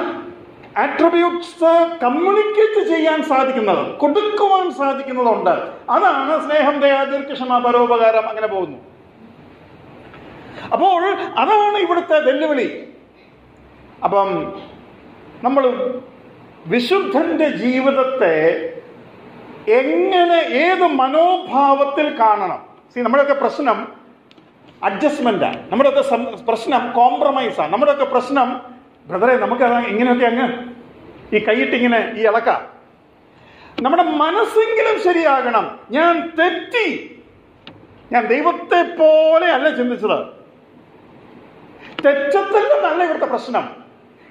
ആട്രിബ്യൂട്ട്സ് കമ്മ്യൂണിക്കേറ്റ് ചെയ്യാൻ സാധിക്കുന്നത്, കൊടുക്കുവാൻ സാധിക്കുന്നതുണ്ട്. അതാണ് സ്നേഹം, ദയ, ദീർഘക്ഷമ, പരോപകാരം, അങ്ങനെ പോകുന്നു. അപ്പോൾ അതാണ് ഇവിടുത്തെ വെല്ലുവിളി. അപ്പം നമ്മൾ വിശുദ്ധന്റെ ജീവിതത്തെ എങ്ങനെ, ഏത് മനോഭാവത്തിൽ കാണണം? നമ്മുടെയൊക്കെ പ്രശ്നം അഡ്ജസ്റ്റ്മെന്റാണ്. നമ്മുടെയൊക്കെ പ്രശ്നം കോംപ്രമൈസാണ്. നമ്മുടെയൊക്കെ പ്രശ്നം, ബ്രദറെ, നമുക്ക് ഇങ്ങനെയൊക്കെ അങ്ങ് ഈ കൈയിട്ടിങ്ങനെ ഈ ഇളക്കാം. നമ്മുടെ മനസ്സെങ്കിലും ശരിയാകണം. ഞാൻ തെറ്റി, ഞാൻ ദൈവത്തെ പോലെ അല്ല ചിന്തിച്ചത്. തെറ്റത്തില്ലെന്നല്ല ഇവിടുത്തെ പ്രശ്നം.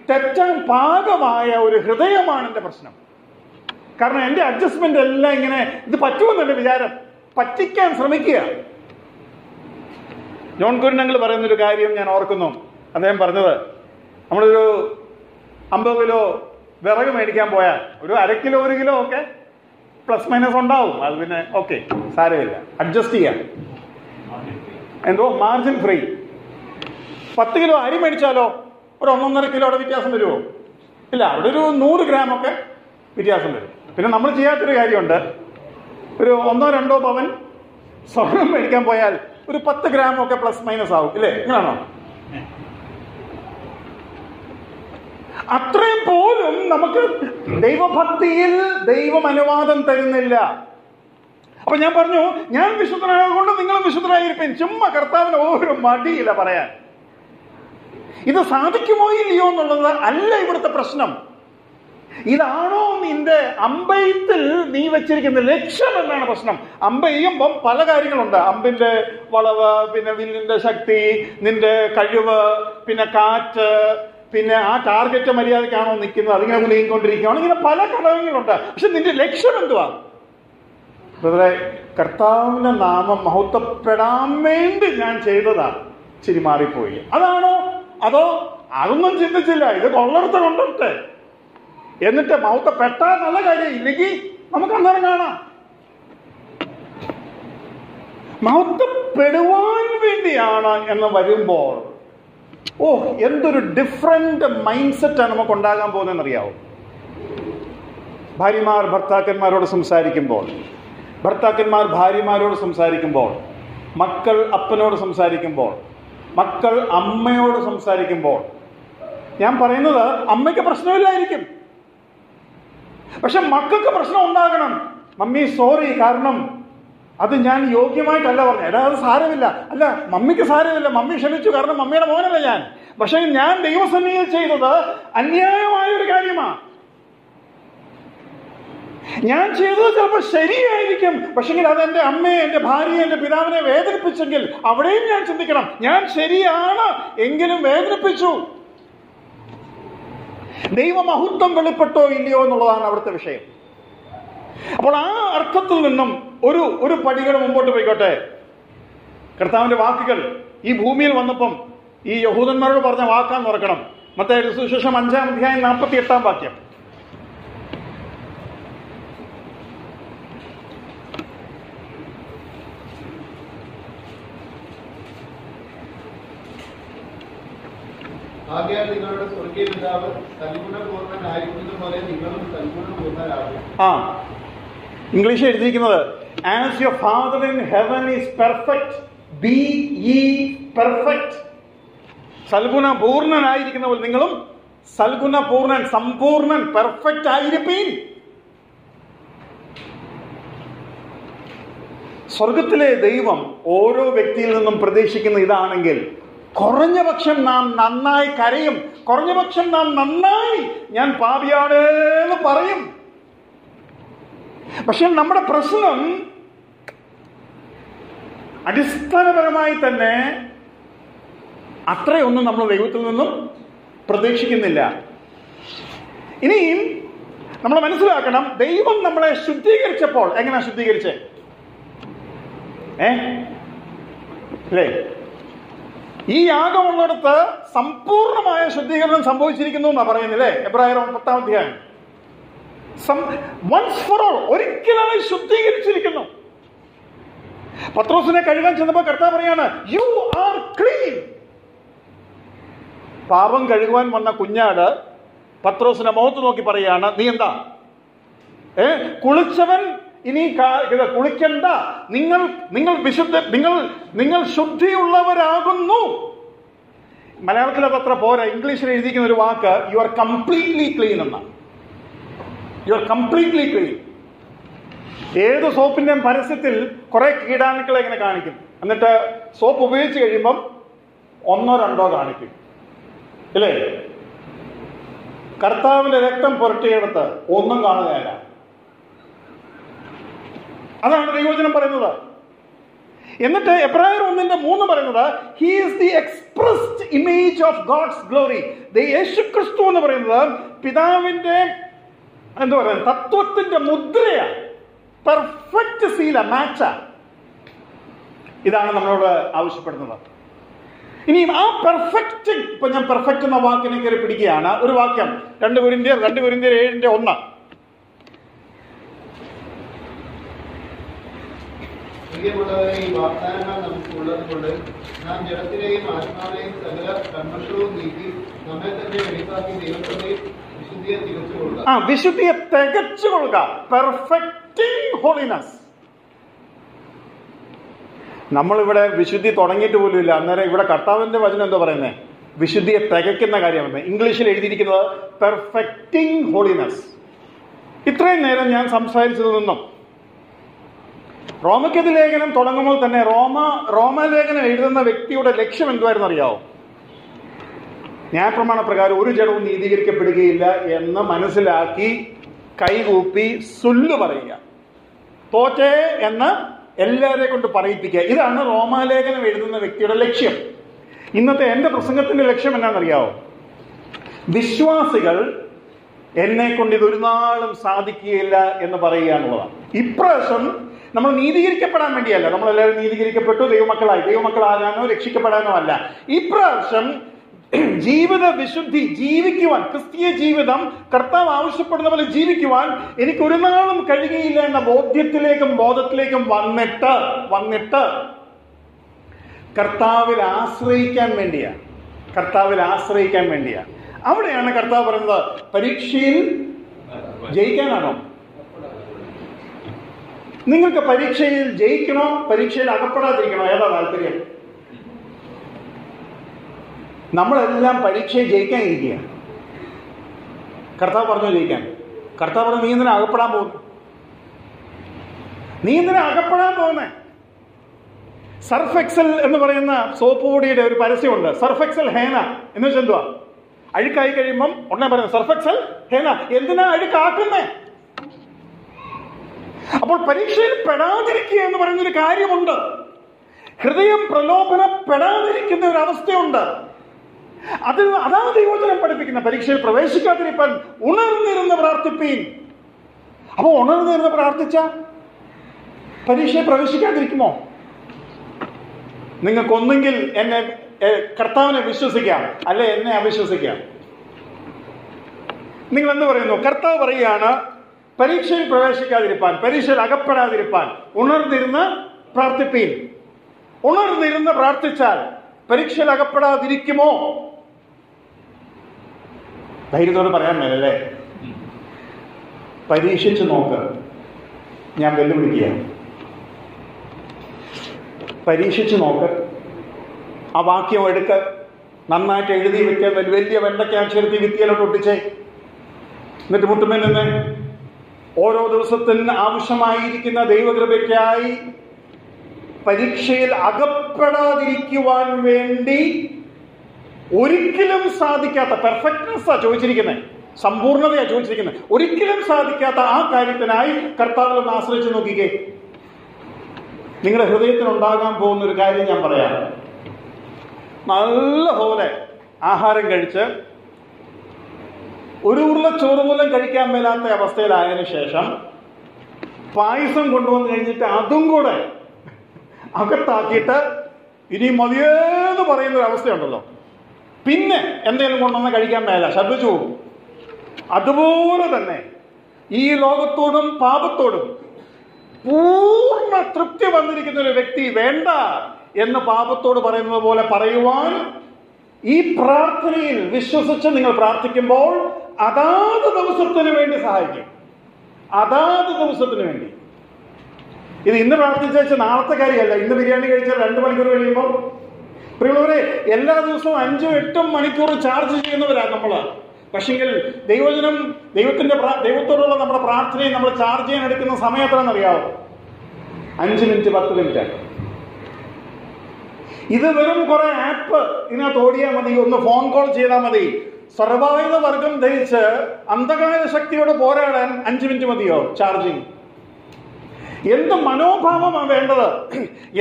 തെറ്റാൻ പാകമായ ഒരു ഹൃദയമാണ് എൻ്റെ പ്രശ്നം. കാരണം എൻ്റെ അഡ്ജസ്റ്റ്മെന്റ് എല്ലാം ഇങ്ങനെ ഇത് പറ്റുമെന്നെ വിചാരം, പറ്റിക്കാൻ ശ്രമിക്കുക. ജോൺ കുര്യനങ്ങൾ പറയുന്നൊരു കാര്യം ഞാൻ ഓർക്കുന്നു. അദ്ദേഹം പറഞ്ഞത്, നമ്മളൊരു 50 കിലോ വിറക് മേടിക്കാൻ പോയാൽ ഒരു 1/2 കിലോ 1 കിലോ ഒക്കെ പ്ലസ് മൈനസ് ഉണ്ടാവും. അത് പിന്നെ ഓക്കെ, സാരമില്ല, അഡ്ജസ്റ്റ് ചെയ്യാം. എന്തോ മാർജിൻ ഫ്രീ. 10 കിലോ അരി മേടിച്ചാലോ ഒരു 1.5 കിലോയുടെ വ്യത്യാസം വരുമോ? ഇല്ല, അവിടെ ഒരു 100 ഗ്രാം ഒക്കെ വ്യത്യാസം വരും. പിന്നെ നമ്മൾ ചെയ്യാത്തൊരു കാര്യമുണ്ട്. ഒരു 1-2 പവൻ സ്വർണം മേടിക്കാൻ പോയാൽ ഒരു 10 ഗ്രാം ഒക്കെ പ്ലസ് മൈനസ് ആവും. ഇല്ലേ? ഇങ്ങനെയാണോ? അത്രയും പോലും നമുക്ക് ദൈവഭക്തിയിൽ ദൈവം അനുവാദം തരുന്നില്ല. അപ്പൊ ഞാൻ പറഞ്ഞു, ഞാൻ വിശുദ്ധനായതുകൊണ്ട് നിങ്ങളും വിശുദ്ധനായിരിക്കും. ചുമ്മാ കർത്താവിന് ഒരു മടിയില്ല പറയാൻ. ഇത് സാധിക്കുമോ ഇല്ലയോ എന്നുള്ളത് അല്ല ഇവിടുത്തെ പ്രശ്നം. ഇതാണോ നിന്റെ അമ്പെയ്ത്തിൽ നീ വെച്ചിരിക്കുന്ന ലക്ഷ്യം എന്നാണ് പ്രശ്നം. അമ്പെയ്യുമ്പം പല കാര്യങ്ങളുണ്ട്. അമ്പിന്റെ വളവ്, പിന്നെ വില്ലിന്റെ ശക്തി, നിന്റെ കഴിവ്, പിന്നെ കാറ്റ്, പിന്നെ ആ ടാർഗറ്റ് മര്യാദക്കാണോ നിൽക്കുന്നത്, അതിങ്ങനെ നീങ്ങിക്കൊണ്ടിരിക്കുകയാണ്. ഇങ്ങനെ പല ഘടകങ്ങളുണ്ട്. പക്ഷെ നിന്റെ ലക്ഷ്യം എന്തുവാ? ബ്രദറെ, കർത്താവിന്റെ നാമം മഹത്വപ്പെടാൻ വേണ്ടി ഞാൻ ചെയ്തതാണ്, ഇച്ചിരി മാറിപ്പോയി. അതാണോ? അതോ അതൊന്നും ചിന്തിച്ചില്ല, ഇത് കൊള്ളർത്ത് കൊണ്ടിട്ട് എന്നിട്ട് മഹത്വപ്പെട്ടാൽ നല്ല കാര്യം, ഇല്ലെങ്കിൽ നമുക്ക് അന്നേരം കാണാം. മഹത്വപ്പെടുവാൻ വേണ്ടിയാണ് എന്ന് വരുമ്പോൾ എന്തൊരു ഡിഫറെന്റ് മൈൻഡ് സെറ്റാണ് നമുക്ക് ഉണ്ടാകാൻ പോകുന്നതെന്നറിയാവോ? ഭാര്യമാർ ഭർത്താക്കന്മാരോട് സംസാരിക്കുമ്പോൾ, ഭർത്താക്കന്മാർ ഭാര്യമാരോട് സംസാരിക്കുമ്പോൾ, മക്കൾ അപ്പനോട് സംസാരിക്കുമ്പോൾ, മക്കൾ അമ്മയോട് സംസാരിക്കുമ്പോൾ, ഞാൻ പറയുന്നത് അമ്മയ്ക്ക് പ്രശ്നമില്ലായിരിക്കും, പക്ഷെ മക്കൾക്ക് പ്രശ്നം ഉണ്ടാകണം. മമ്മി സോറി, കാരണം അത് ഞാൻ യോഗ്യമായിട്ടല്ല പറഞ്ഞു. എടാ, അത് സാരമില്ല. അല്ല, മമ്മിക്ക് സാരമില്ല, മമ്മി ക്ഷമിച്ചു, കാരണം മമ്മിയുടെ മോനല്ല ഞാൻ. പക്ഷെ ഞാൻ ദൈവസന്നിധിയിൽ ചെയ്തത് അന്യായമായ ഒരു കാര്യമാണ്. ഞാൻ ചെയ്തത് ചിലപ്പോൾ ശരിയായിരിക്കും, പക്ഷെങ്കിൽ അത് എൻ്റെ അമ്മയെ, എൻ്റെ ഭാര്യയെ, എൻ്റെ പിതാവിനെ വേദനിപ്പിച്ചെങ്കിൽ അവിടെയും ഞാൻ ചിന്തിക്കണം, ഞാൻ ശരിയാണ് എങ്കിലും വേദനിപ്പിച്ചു. ദൈവമഹത്വം വെളിപ്പെട്ടോ ഇല്ലയോ എന്നുള്ളതാണ് അവിടുത്തെ വിഷയം. അപ്പോൾ ആ അർത്ഥത്തിൽ നിന്നും ഒരു പടികൾ മുമ്പോട്ട് പോയിക്കോട്ടെ. കർത്താവിന്റെ വാക്കുകൾ ഈ ഭൂമിയിൽ വന്നപ്പം ഈ യഹൂദന്മാരോട് പറഞ്ഞ വാക്കാന്ന് ഓർക്കണം. മത്തായിയുടെ സുവിശേഷം 5-ാം അധ്യായം 48-ാം വാക്യം. ആകയാൽ നിങ്ങളുടെ സ്വർഗീയ പിതാവ് സൽഗുണപൂർണ്ണനായിരിക്കുന്നത് പോലെ നിങ്ങളും സൽഗുണപൂർണ്ണരാകും. ഇംഗ്ലീഷ് എഴുതിയിരിക്കുന്നത് as your father in heaven is perfect B യി പെർഫെക്റ്റ്. സൽഗുണപൂർണ്ണനായിരിക്കുന്ന പോലെ നിങ്ങളും സൽഗുണപൂർണ്ണൻ, സമ്പൂർണ്ണൻ, പെർഫെക്റ്റ് ആയിരിപ്പീൻ. സ്വർഗത്തിലെ ദൈവം ഓരോ വ്യക്തിയിൽ നിന്നും പ്രതീക്ഷിക്കുന്ന ഇതാണെങ്കിൽ കുറഞ്ഞ പക്ഷം നാം നന്നായി കരയും, കുറഞ്ഞ പക്ഷം നാം നന്നായി ഞാൻ പാപിയാണ് എന്ന് പറയും. പക്ഷെ നമ്മുടെ പ്രശ്നം അടിസ്ഥാനപരമായി തന്നെ അത്രയൊന്നും നമ്മൾ ദൈവത്തിൽ നിന്നും പ്രതീക്ഷിക്കുന്നില്ല. ഇനിയും നമ്മൾ മനസ്സിലാക്കണം, ദൈവം നമ്മളെ ശുദ്ധീകരിച്ചപ്പോൾ എങ്ങനെയാ ശുദ്ധീകരിച്ചേ? അല്ലേ? ഈ യാഗമുള്ളിടത്ത് സമ്പൂർണമായ ശുദ്ധീകരണം സംഭവിച്ചിരിക്കുന്നു എന്നാ പറയുന്നില്ലേ എബ്രായർ 10-ാം അധ്യായം. വൺസ് ഫോർ ഓൾ, ഒരിക്കലായി ശുദ്ധീകരിച്ചിരിക്കുന്നു. പത്രോസിനെ കഴുകാൻ ചെന്നപ്പോ കർത്താവ് പറയാണ് യു ആർ ക്ലീൻ. പാപം കഴുകുവാൻ വന്ന കുഞ്ഞാട് പത്രോസിന്റെ മുഖത്ത് നോക്കി പറയാണ് നീ എന്താ കുളിച്ചവൻ ഇനി കുളിക്കണ്ട, നിങ്ങൾ ശുദ്ധിയുള്ളവരാകുന്നു. മലയാളത്തിൽ അതത്ര പോരാ, ഇംഗ്ലീഷിൽ എഴുതിയിരിക്കുന്ന ഒരു walk you are completely clean എന്നാണ്. You are completely clean. ഏത് സോപ്പിന്റെയും പരസ്യത്തിൽ കുറെ കീടാണുക്കളെ ഇങ്ങനെ കാണിക്കും, എന്നിട്ട് സോപ്പ് ഉപയോഗിച്ച് കഴിയുമ്പം 1-2 കാണിക്കും, ഇല്ലേ? കർത്താവിന്റെ രക്തം പുരട്ടിയെടുത്ത് ഒന്നും കാണുകയല്ല. അതാണ് ദൈവവചനം പറയുന്നത്. എന്നിട്ട് എബ്രായർ 1:3 പറയുന്നത് he is the expressed image of God's glory. യേശുക്രിസ്തു എന്ന് പറയുന്നത് പിതാവിന്റെ എന്താ പറയുക തത്വത്തിന്റെ മുദ്രയാണ്, പെർഫെക്റ്റ് സീല, മാച്ച. ഇതാണ് നമ്മളോട് ആവശ്യപ്പെടുന്നത്. ഇനി ആ പെർഫെക്റ്റ്, ഇപ്പൊ ഞാൻ പെർഫെക്റ്റ് എന്ന വാക്കിനെ കയറി പിടിക്കുകയാണ്. ഒരു വാക്യം 2 കൊരിന്ത്യർ 7:1. പ്രിയമുള്ളവരെ, ഈ വാഗ്ദാനങ്ങൾ നമുക്ക് ഉള്ളത് കൊണ്ട് നാം ജഡത്തിലെയും ആത്മാവിലെയും സകല കന്മഷവും നീക്കി നമ്മെ തന്നെ വെളിപ്പാക്കി ദൈവത്തിന്റെ വിശുദ്ധിയെ തികച്ചുകൊള്ളുക. വിശുദ്ധിയെ തികച്ചുകൊള്ളുക, പെർഫെക്റ്റിംഗ് ഹോളിനെസ്. നമ്മളിവിടെ വിശുദ്ധി തുടങ്ങിയിട്ട് പോലും ഇല്ല. അന്നേരം ഇവിടെ കർത്താവിന്റെ വചനം എന്താ പറയുന്നത്? വിശുദ്ധിയെ തികയ്ക്കുന്ന കാര്യമാണ്. ഇംഗ്ലീഷിൽ എഴുതിയിരിക്കുന്നത് പെർഫെക്റ്റിംഗ് ഹോളിനെസ്. ഇത്രയും നേരം ഞാൻ സംസാരിച്ചതിൽ നിന്നും റോമക്കെതി ലേഖനം തുടങ്ങുമ്പോൾ തന്നെ റോമലേഖനം എഴുതുന്ന വ്യക്തിയുടെ ലക്ഷ്യം എന്തുവായിരുന്നു അറിയാവോ? ന്യായപ്രമാണ പ്രകാരം ഒരു ജഡവും നീതീകരിക്കപ്പെടുകയില്ല എന്ന് മനസ്സിലാക്കി കൈകൂപ്പി സുല്ല് പറയുക, തോറ്റേ എന്ന് എല്ലാവരെ കൊണ്ട് പറയിപ്പിക്കുക. ഇതാണ് റോമാലേഖനം എഴുതുന്ന വ്യക്തിയുടെ ലക്ഷ്യം. ഇന്നത്തെ എന്റെ പ്രസംഗത്തിന്റെ ലക്ഷ്യം എന്നാണെന്നറിയാവോ? വിശ്വാസികൾ എന്നെ കൊണ്ട് ഇതൊരു നാളും സാധിക്കുകയില്ല എന്ന് പറയുക എന്നുള്ളതാണ്. ഇപ്രാവശ്യം നമ്മൾ നീതീകരിക്കപ്പെടാൻ വേണ്ടിയല്ല, നമ്മളെല്ലാവരും നീതീകരിക്കപ്പെട്ടു, ദൈവമക്കളാകാനോ രക്ഷിക്കപ്പെടാനോ അല്ല. ഇപ്രാവശ്യം ജീവിത വിശുദ്ധി ജീവിക്കുവാൻ, ക്രിസ്തീയ ജീവിതം കർത്താവ് ആവശ്യപ്പെടുന്ന പോലെ ജീവിക്കുവാൻ എനിക്ക് ഒരു നാളും കഴിയുകയില്ല എന്ന ബോധത്തിലേക്കും വന്നിട്ട് കർത്താവിൽ ആശ്രയിക്കാൻ വേണ്ടിയാ. അവിടെയാണ് കർത്താവ് പറയുന്നത്, പരീക്ഷയിൽ ജയിക്കാനാണോ? നിങ്ങൾക്ക് പരീക്ഷയിൽ ജയിക്കണോ, പരീക്ഷയിൽ അകപ്പെടാതിരിക്കണോ? ഏതാ താല്പര്യം? നമ്മളെല്ലാം പരീക്ഷയെ ജയിക്കാൻ ഇരിക്കുക. കർത്താവ് പറഞ്ഞു ജയിക്കാൻ. കർത്താവ് പറഞ്ഞു നീ എന്തിനാ അകപ്പെടാൻ പോകുന്നേ? സർഫ് എക്സൽ എന്ന് പറയുന്ന സോപ്പ് പൊടിയുടെ ഒരു പരസ്യമുണ്ട്. സർഫ് എക്സൽ ഹേന എന്ന് വെച്ചാൽ എന്തുവാ? അഴുക്കായി കഴിയുമ്പം ഉടനെ പറയുന്നത് സർഫ് എക്സൽ ഹേന. എന്തിനാ അഴുക്കാക്കുന്നേ? അപ്പോൾ പരീക്ഷയിൽ പെടാതിരിക്കുക എന്ന് പറയുന്നൊരു കാര്യമുണ്ട്. ഹൃദയം പ്രലോഭനപ്പെടാതിരിക്കുന്ന ഒരു അവസ്ഥയുണ്ട്. അതാണ് ദൈവവചനം പഠിപ്പിക്കുന്ന. പരീക്ഷയിൽ പ്രവേശിക്കാതിരിക്കാൻ ഉണർന്നിരുന്ന് പ്രാർത്ഥിപ്പീൻ. അപ്പൊ ഉണർന്നിരുന്ന് പ്രാർത്ഥിച്ച പരീക്ഷയിൽ പ്രവേശിക്കാതിരിക്കുമോ? നിങ്ങൾക്കൊന്നെങ്കിൽ എന്നെ കർത്താവിനെ വിശ്വസിക്കാം, അല്ലെ എന്നെ അവിശ്വസിക്കാം. നിങ്ങൾ എന്ത് പറയുന്നു? കർത്താവ് പറയുകയാണ് പരീക്ഷയിൽ പ്രവേശിക്കാതിരിപ്പാൻ, പരീക്ഷയിൽ അകപ്പെടാതിരിപ്പാൻ ഉണർന്നിരുന്ന് പ്രാർത്ഥിപ്പീൻ. ഉണർന്നിരുന്ന് പ്രാർത്ഥിച്ചാൽ പരീക്ഷയിൽ അകപ്പെടാതിരിക്കുമോ? ധൈര്യത്തോട് പറയാൻ മേലല്ലേ? പരീക്ഷിച്ച് നോക്ക്. ഞാൻ വെല്ലുവിളിക്കുകയാണ്. പരീക്ഷിച്ച് നോക്ക്. ആ വാക്യം എടുക്ക്, നന്നായിട്ട് എഴുതി വെക്കാൻ വലിയ വെണ്ടയ്ക്ക അക്ഷരത്തിൽ ഭിത്തിയിലോട്ട് ഒട്ടിച്ചേ. എന്നിട്ട് മുട്ടുമേൽ നിന്ന് ഓരോ ദിവസത്തിന് ആവശ്യമായിരിക്കുന്ന ദൈവകൃപയ്ക്കായി പരീക്ഷയിൽ അകപ്പെടാതിരിക്കുവാൻ വേണ്ടി ഒരിക്കലും സാധിക്കാത്ത പെർഫെക്റ്റ്നെസ്സാണ് ചോദിച്ചിരിക്കുന്നത്, സമ്പൂർണ്ണതയാണ് ചോദിച്ചിരിക്കുന്നത്. ഒരിക്കലും സാധിക്കാത്ത ആ കാര്യത്തിനായി കർത്താവിനെ ആശ്രയിച്ച് നോക്കിക്കേ. നിങ്ങളുടെ ഹൃദയത്തിനുണ്ടാകാൻ പോകുന്ന ഒരു കാര്യം ഞാൻ പറയാം. നല്ലപോലെ ആഹാരം കഴിച്ച് ഒരു ഉരുള ചോറ് പോലും കഴിക്കാൻ മേലാത്ത അവസ്ഥയിലായതിനു ശേഷം പായസം കൊണ്ടുവന്ന് കഴിഞ്ഞിട്ട് അതും കൂടെ അകത്താക്കിയിട്ട് ഇനി മതിയേന്ന് പറയുന്ന ഒരു അവസ്ഥയുണ്ടല്ലോ. പിന്നെ എന്തെങ്കിലും കൊണ്ടുവന്ന് കഴിക്കാൻ മേല, ശ്രദ്ധിച്ചു പോകും. അതുപോലെ തന്നെ ഈ ലോകത്തോടും പാപത്തോടും പൂർണ്ണ തൃപ്തി വന്നിരിക്കുന്ന ഒരു വ്യക്തി വേണ്ട എന്ന് പാപത്തോട് പറയുന്നത് പോലെ പറയുവാൻ ഈ പ്രാർത്ഥനയിൽ വിശ്വസിച്ച് നിങ്ങൾ പ്രാർത്ഥിക്കുമ്പോൾ അതാത് ദിവസത്തിന് വേണ്ടി സഹായിക്കും. അതാത് ദിവസത്തിന് വേണ്ടി. ഇത് ഇന്ന് പ്രാർത്ഥിച്ച നാളത്തെ കാര്യമല്ല. ഇന്ന് ബിരിയാണി കഴിച്ചാൽ 2 മണിക്കൂർ കഴിയുമ്പോൾ, പ്രിയമുള്ളവരെ, എല്ലാ ദിവസവും 5-8 മണിക്കൂർ ചാർജ് ചെയ്യുന്നവരാണ് നമ്മള്. പക്ഷെങ്കിൽ ദൈവത്തോടുള്ള നമ്മുടെ പ്രാർത്ഥനയെ നമ്മൾ ചാർജ് ചെയ്യാൻ എടുക്കുന്ന സമയം എത്രയെന്നറിയാവോ? 5 മിനിറ്റ് 10 മിനിറ്റ്. ഇത് വെറും കുറെ ആപ്പ് ഇതിനകത്ത് ഓടിയാൽ മതി, ഒന്ന് ഫോൺ കോൾ ചെയ്താൽ മതി. സർവായുധ വർഗം ധരിച്ച് അന്ധകാര ശക്തിയോട് പോരാടാൻ 5 മിനിറ്റ് മതിയോ ചാർജിങ്? എന്ത് മനോഭാവമാണ് വേണ്ടത്?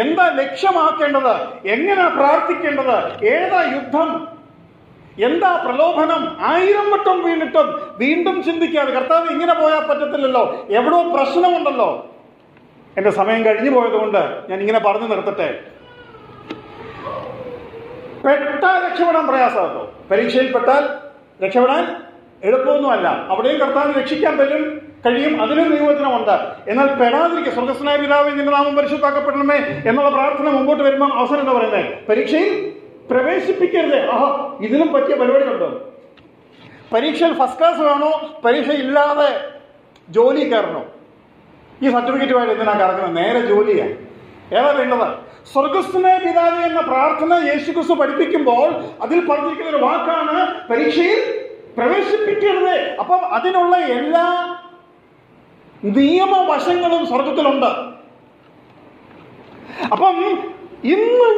എന്താ ലക്ഷ്യമാക്കേണ്ടത്? എങ്ങനെയാ പ്രാർത്ഥിക്കേണ്ടത്? ഏതാ യുദ്ധം? എന്താ പ്രലോഭനം? 1000 വട്ടം വീണിട്ടും വീണ്ടും ചിന്തിക്കാതെ കർത്താവ് ഇങ്ങനെ പോയാൽ പറ്റത്തില്ലല്ലോ, എവിടോ പ്രശ്നമുണ്ടല്ലോ. എന്റെ സമയം കഴിഞ്ഞു പോയതുകൊണ്ട് ഞാൻ ഇങ്ങനെ പറഞ്ഞു നിർത്തട്ടെ. പെട്ടാൽ രക്ഷപ്പെടാൻ പ്രയാസമാണോ? പരീക്ഷയിൽ പെട്ടാൽ രക്ഷപ്പെടാൻ എളുപ്പമൊന്നുമല്ല. അവിടെയും കർത്താവിനെ രക്ഷിക്കാൻ കഴിയും, അതിനും നിയോജനമുണ്ട്. എന്നാൽ പെടാതിരിക്കുക. സ്വർഗ്ഗസ്ഥനായ പിതാവേ, നിന്റെ നാമം പരിശുദ്ധാക്കപ്പെടണമേ എന്നുള്ള പ്രാർത്ഥന മുമ്പോട്ട് വരുമ്പോൾ അവസാനം എന്താ പറയുന്നത്? പരീക്ഷയിൽ പ്രവേശിപ്പിക്കരുത്. ആഹാ, ഇതിനും പറ്റിയ പരിപാടി ഉണ്ടോ? പരീക്ഷയിൽ ഫസ്റ്റ് ക്ലാസ് വേണോ? പരീക്ഷ ഇല്ലാതെ ജോലി കയറണോ? ഈ സർട്ടിഫിക്കറ്റുമായിട്ട് എന്തിനാ കറങ്ങുന്നത്? നേരെ ജോലിയാണ്. ഏതാ വേണ്ടത്? സ്വർഗ്ഗസ്ഥനായ പിതാവേ എന്ന പ്രാർത്ഥന യേശുക്രിസ്തു പഠിപ്പിക്കുമ്പോൾ അതിൽ പറഞ്ഞിരിക്കുന്ന ഒരു വാക്കാണ് പരീക്ഷയിൽ പ്രവേശിപ്പിക്കരുത്. അപ്പം അതിനുള്ള എല്ലാ നിയമവശങ്ങളും സ്വർഗത്തിലുണ്ട്. അപ്പം ഇപ്പോൾ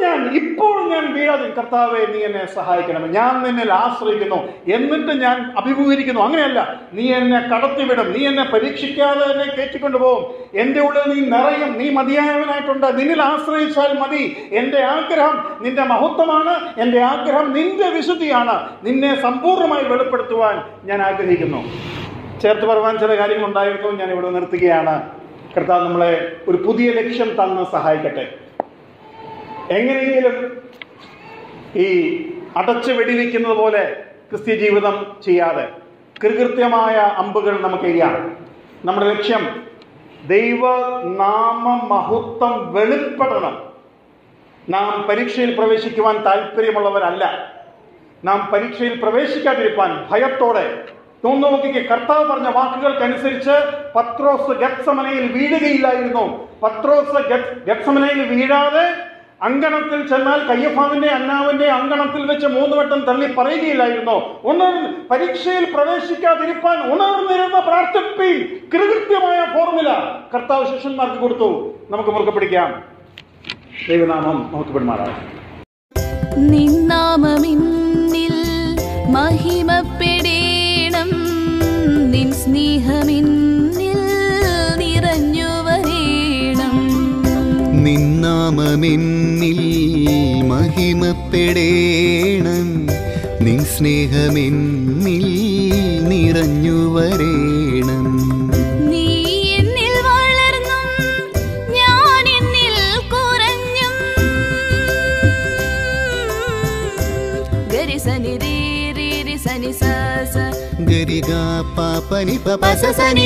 ഞാൻ വീഴാതെ, കർത്താവേ നീ എന്നെ സഹായിക്കണം, ഞാൻ നിന്നിൽ ആശ്രയിക്കുന്നു, എന്നിട്ട് ഞാൻ അഭിമുഖീകരിക്കുന്നു. അങ്ങനെയല്ല, നീ എന്നെ കടത്തിവിടും, നീ എന്നെ പരീക്ഷിക്കാതെ എന്നെ കയറ്റിക്കൊണ്ടുപോകും, എന്റെ ഉള്ളിൽ നീ നിറയും, നീ മതിയായവനായിട്ടുണ്ട്, നിന്നിൽ ആശ്രയിച്ചാൽ മതി. എന്റെ ആഗ്രഹം നിന്റെ മഹത്വമാണ്, എന്റെ ആഗ്രഹം നിന്റെ വിശുദ്ധിയാണ്. നിന്നെ സമ്പൂർണ്ണമായി വെളിപ്പെടുത്തുവാൻ ഞാൻ ആഗ്രഹിക്കുന്നു. ചേർത്ത് പറയുവാൻ ചില കാര്യങ്ങളുണ്ടായിരുന്നു, ഞാൻ ഇവിടെ നിർത്തുകയാണ്. കർത്താവ് നമ്മളെ ഒരു പുതിയ ലക്ഷ്യം തന്ന് സഹായിക്കട്ടെ. എങ്ങനെയെങ്കിലും ഈ അടച്ചു വെടിവെക്കുന്നത് പോലെ ക്രിസ്ത്യ ജീവിതം ചെയ്യാതെ കൃത്യമായ അമ്പുകൾ നമുക്ക് എറിയാം. നമ്മുടെ ലക്ഷ്യം ദൈവനാമ മഹത്വം വെളിപ്പെടണം. നാം പരീക്ഷയിൽ പ്രവേശിക്കുവാൻ താല്പര്യമുള്ളവരല്ല. നാം പരീക്ഷയിൽ പ്രവേശിക്കാതിരിക്കാൻ ഭയത്തോടെ നോക്കിക്ക്. കർത്താവ് പറഞ്ഞ വാക്കുകൾക്കനുസരിച്ച് പത്രോസ് ഗത്സമനയിൽ വീഴുകയില്ലായിരുന്നു. പത്രോസ് ഗത്സമനയിൽ വീഴാതെ അങ്കണത്തിൽ ചെന്നാൽ കയ്യഫാവിന്റെ അന്നാവിന്റെ അങ്കണത്തിൽ വെച്ച് 3 വട്ടം തള്ളി പറയുകയില്ലായിരുന്നു. പരീക്ഷയിൽ പ്രവേശിക്കാതിരിക്കാൻ ഉണർന്നിരുന്ന പ്രാർത്ഥിപ്പിൽ കൃത്യമായ ഫോർമുല കർത്താവ് ശിഷ്യന്മാർക്ക് കൊടുത്തു. നമുക്ക് മുറുകെ പിടിക്കാം. ദൈവനാമം മഹത്വപ്പെടുമാറാകട്ടെ. നിന്നാമമിന്നിൽ മഹിമപ്പെടേണം, നിൻ സ്നേഹമിന്നിൽ നിറഞ്ഞു വരേണം. നിന്നാമമെന്നിൽ മഹിമപ്പെടേണം, നിൻ സ്നേഹമെന്നിൽ നിറഞ്ഞു വരേണം. നീ എന്നിൽ വളർന്നും ഞാൻ എന്നിൽ കുറഞ്ഞും. ഗരിസനി രീ സനി സ ഗരിഗ പാപനി പപസനി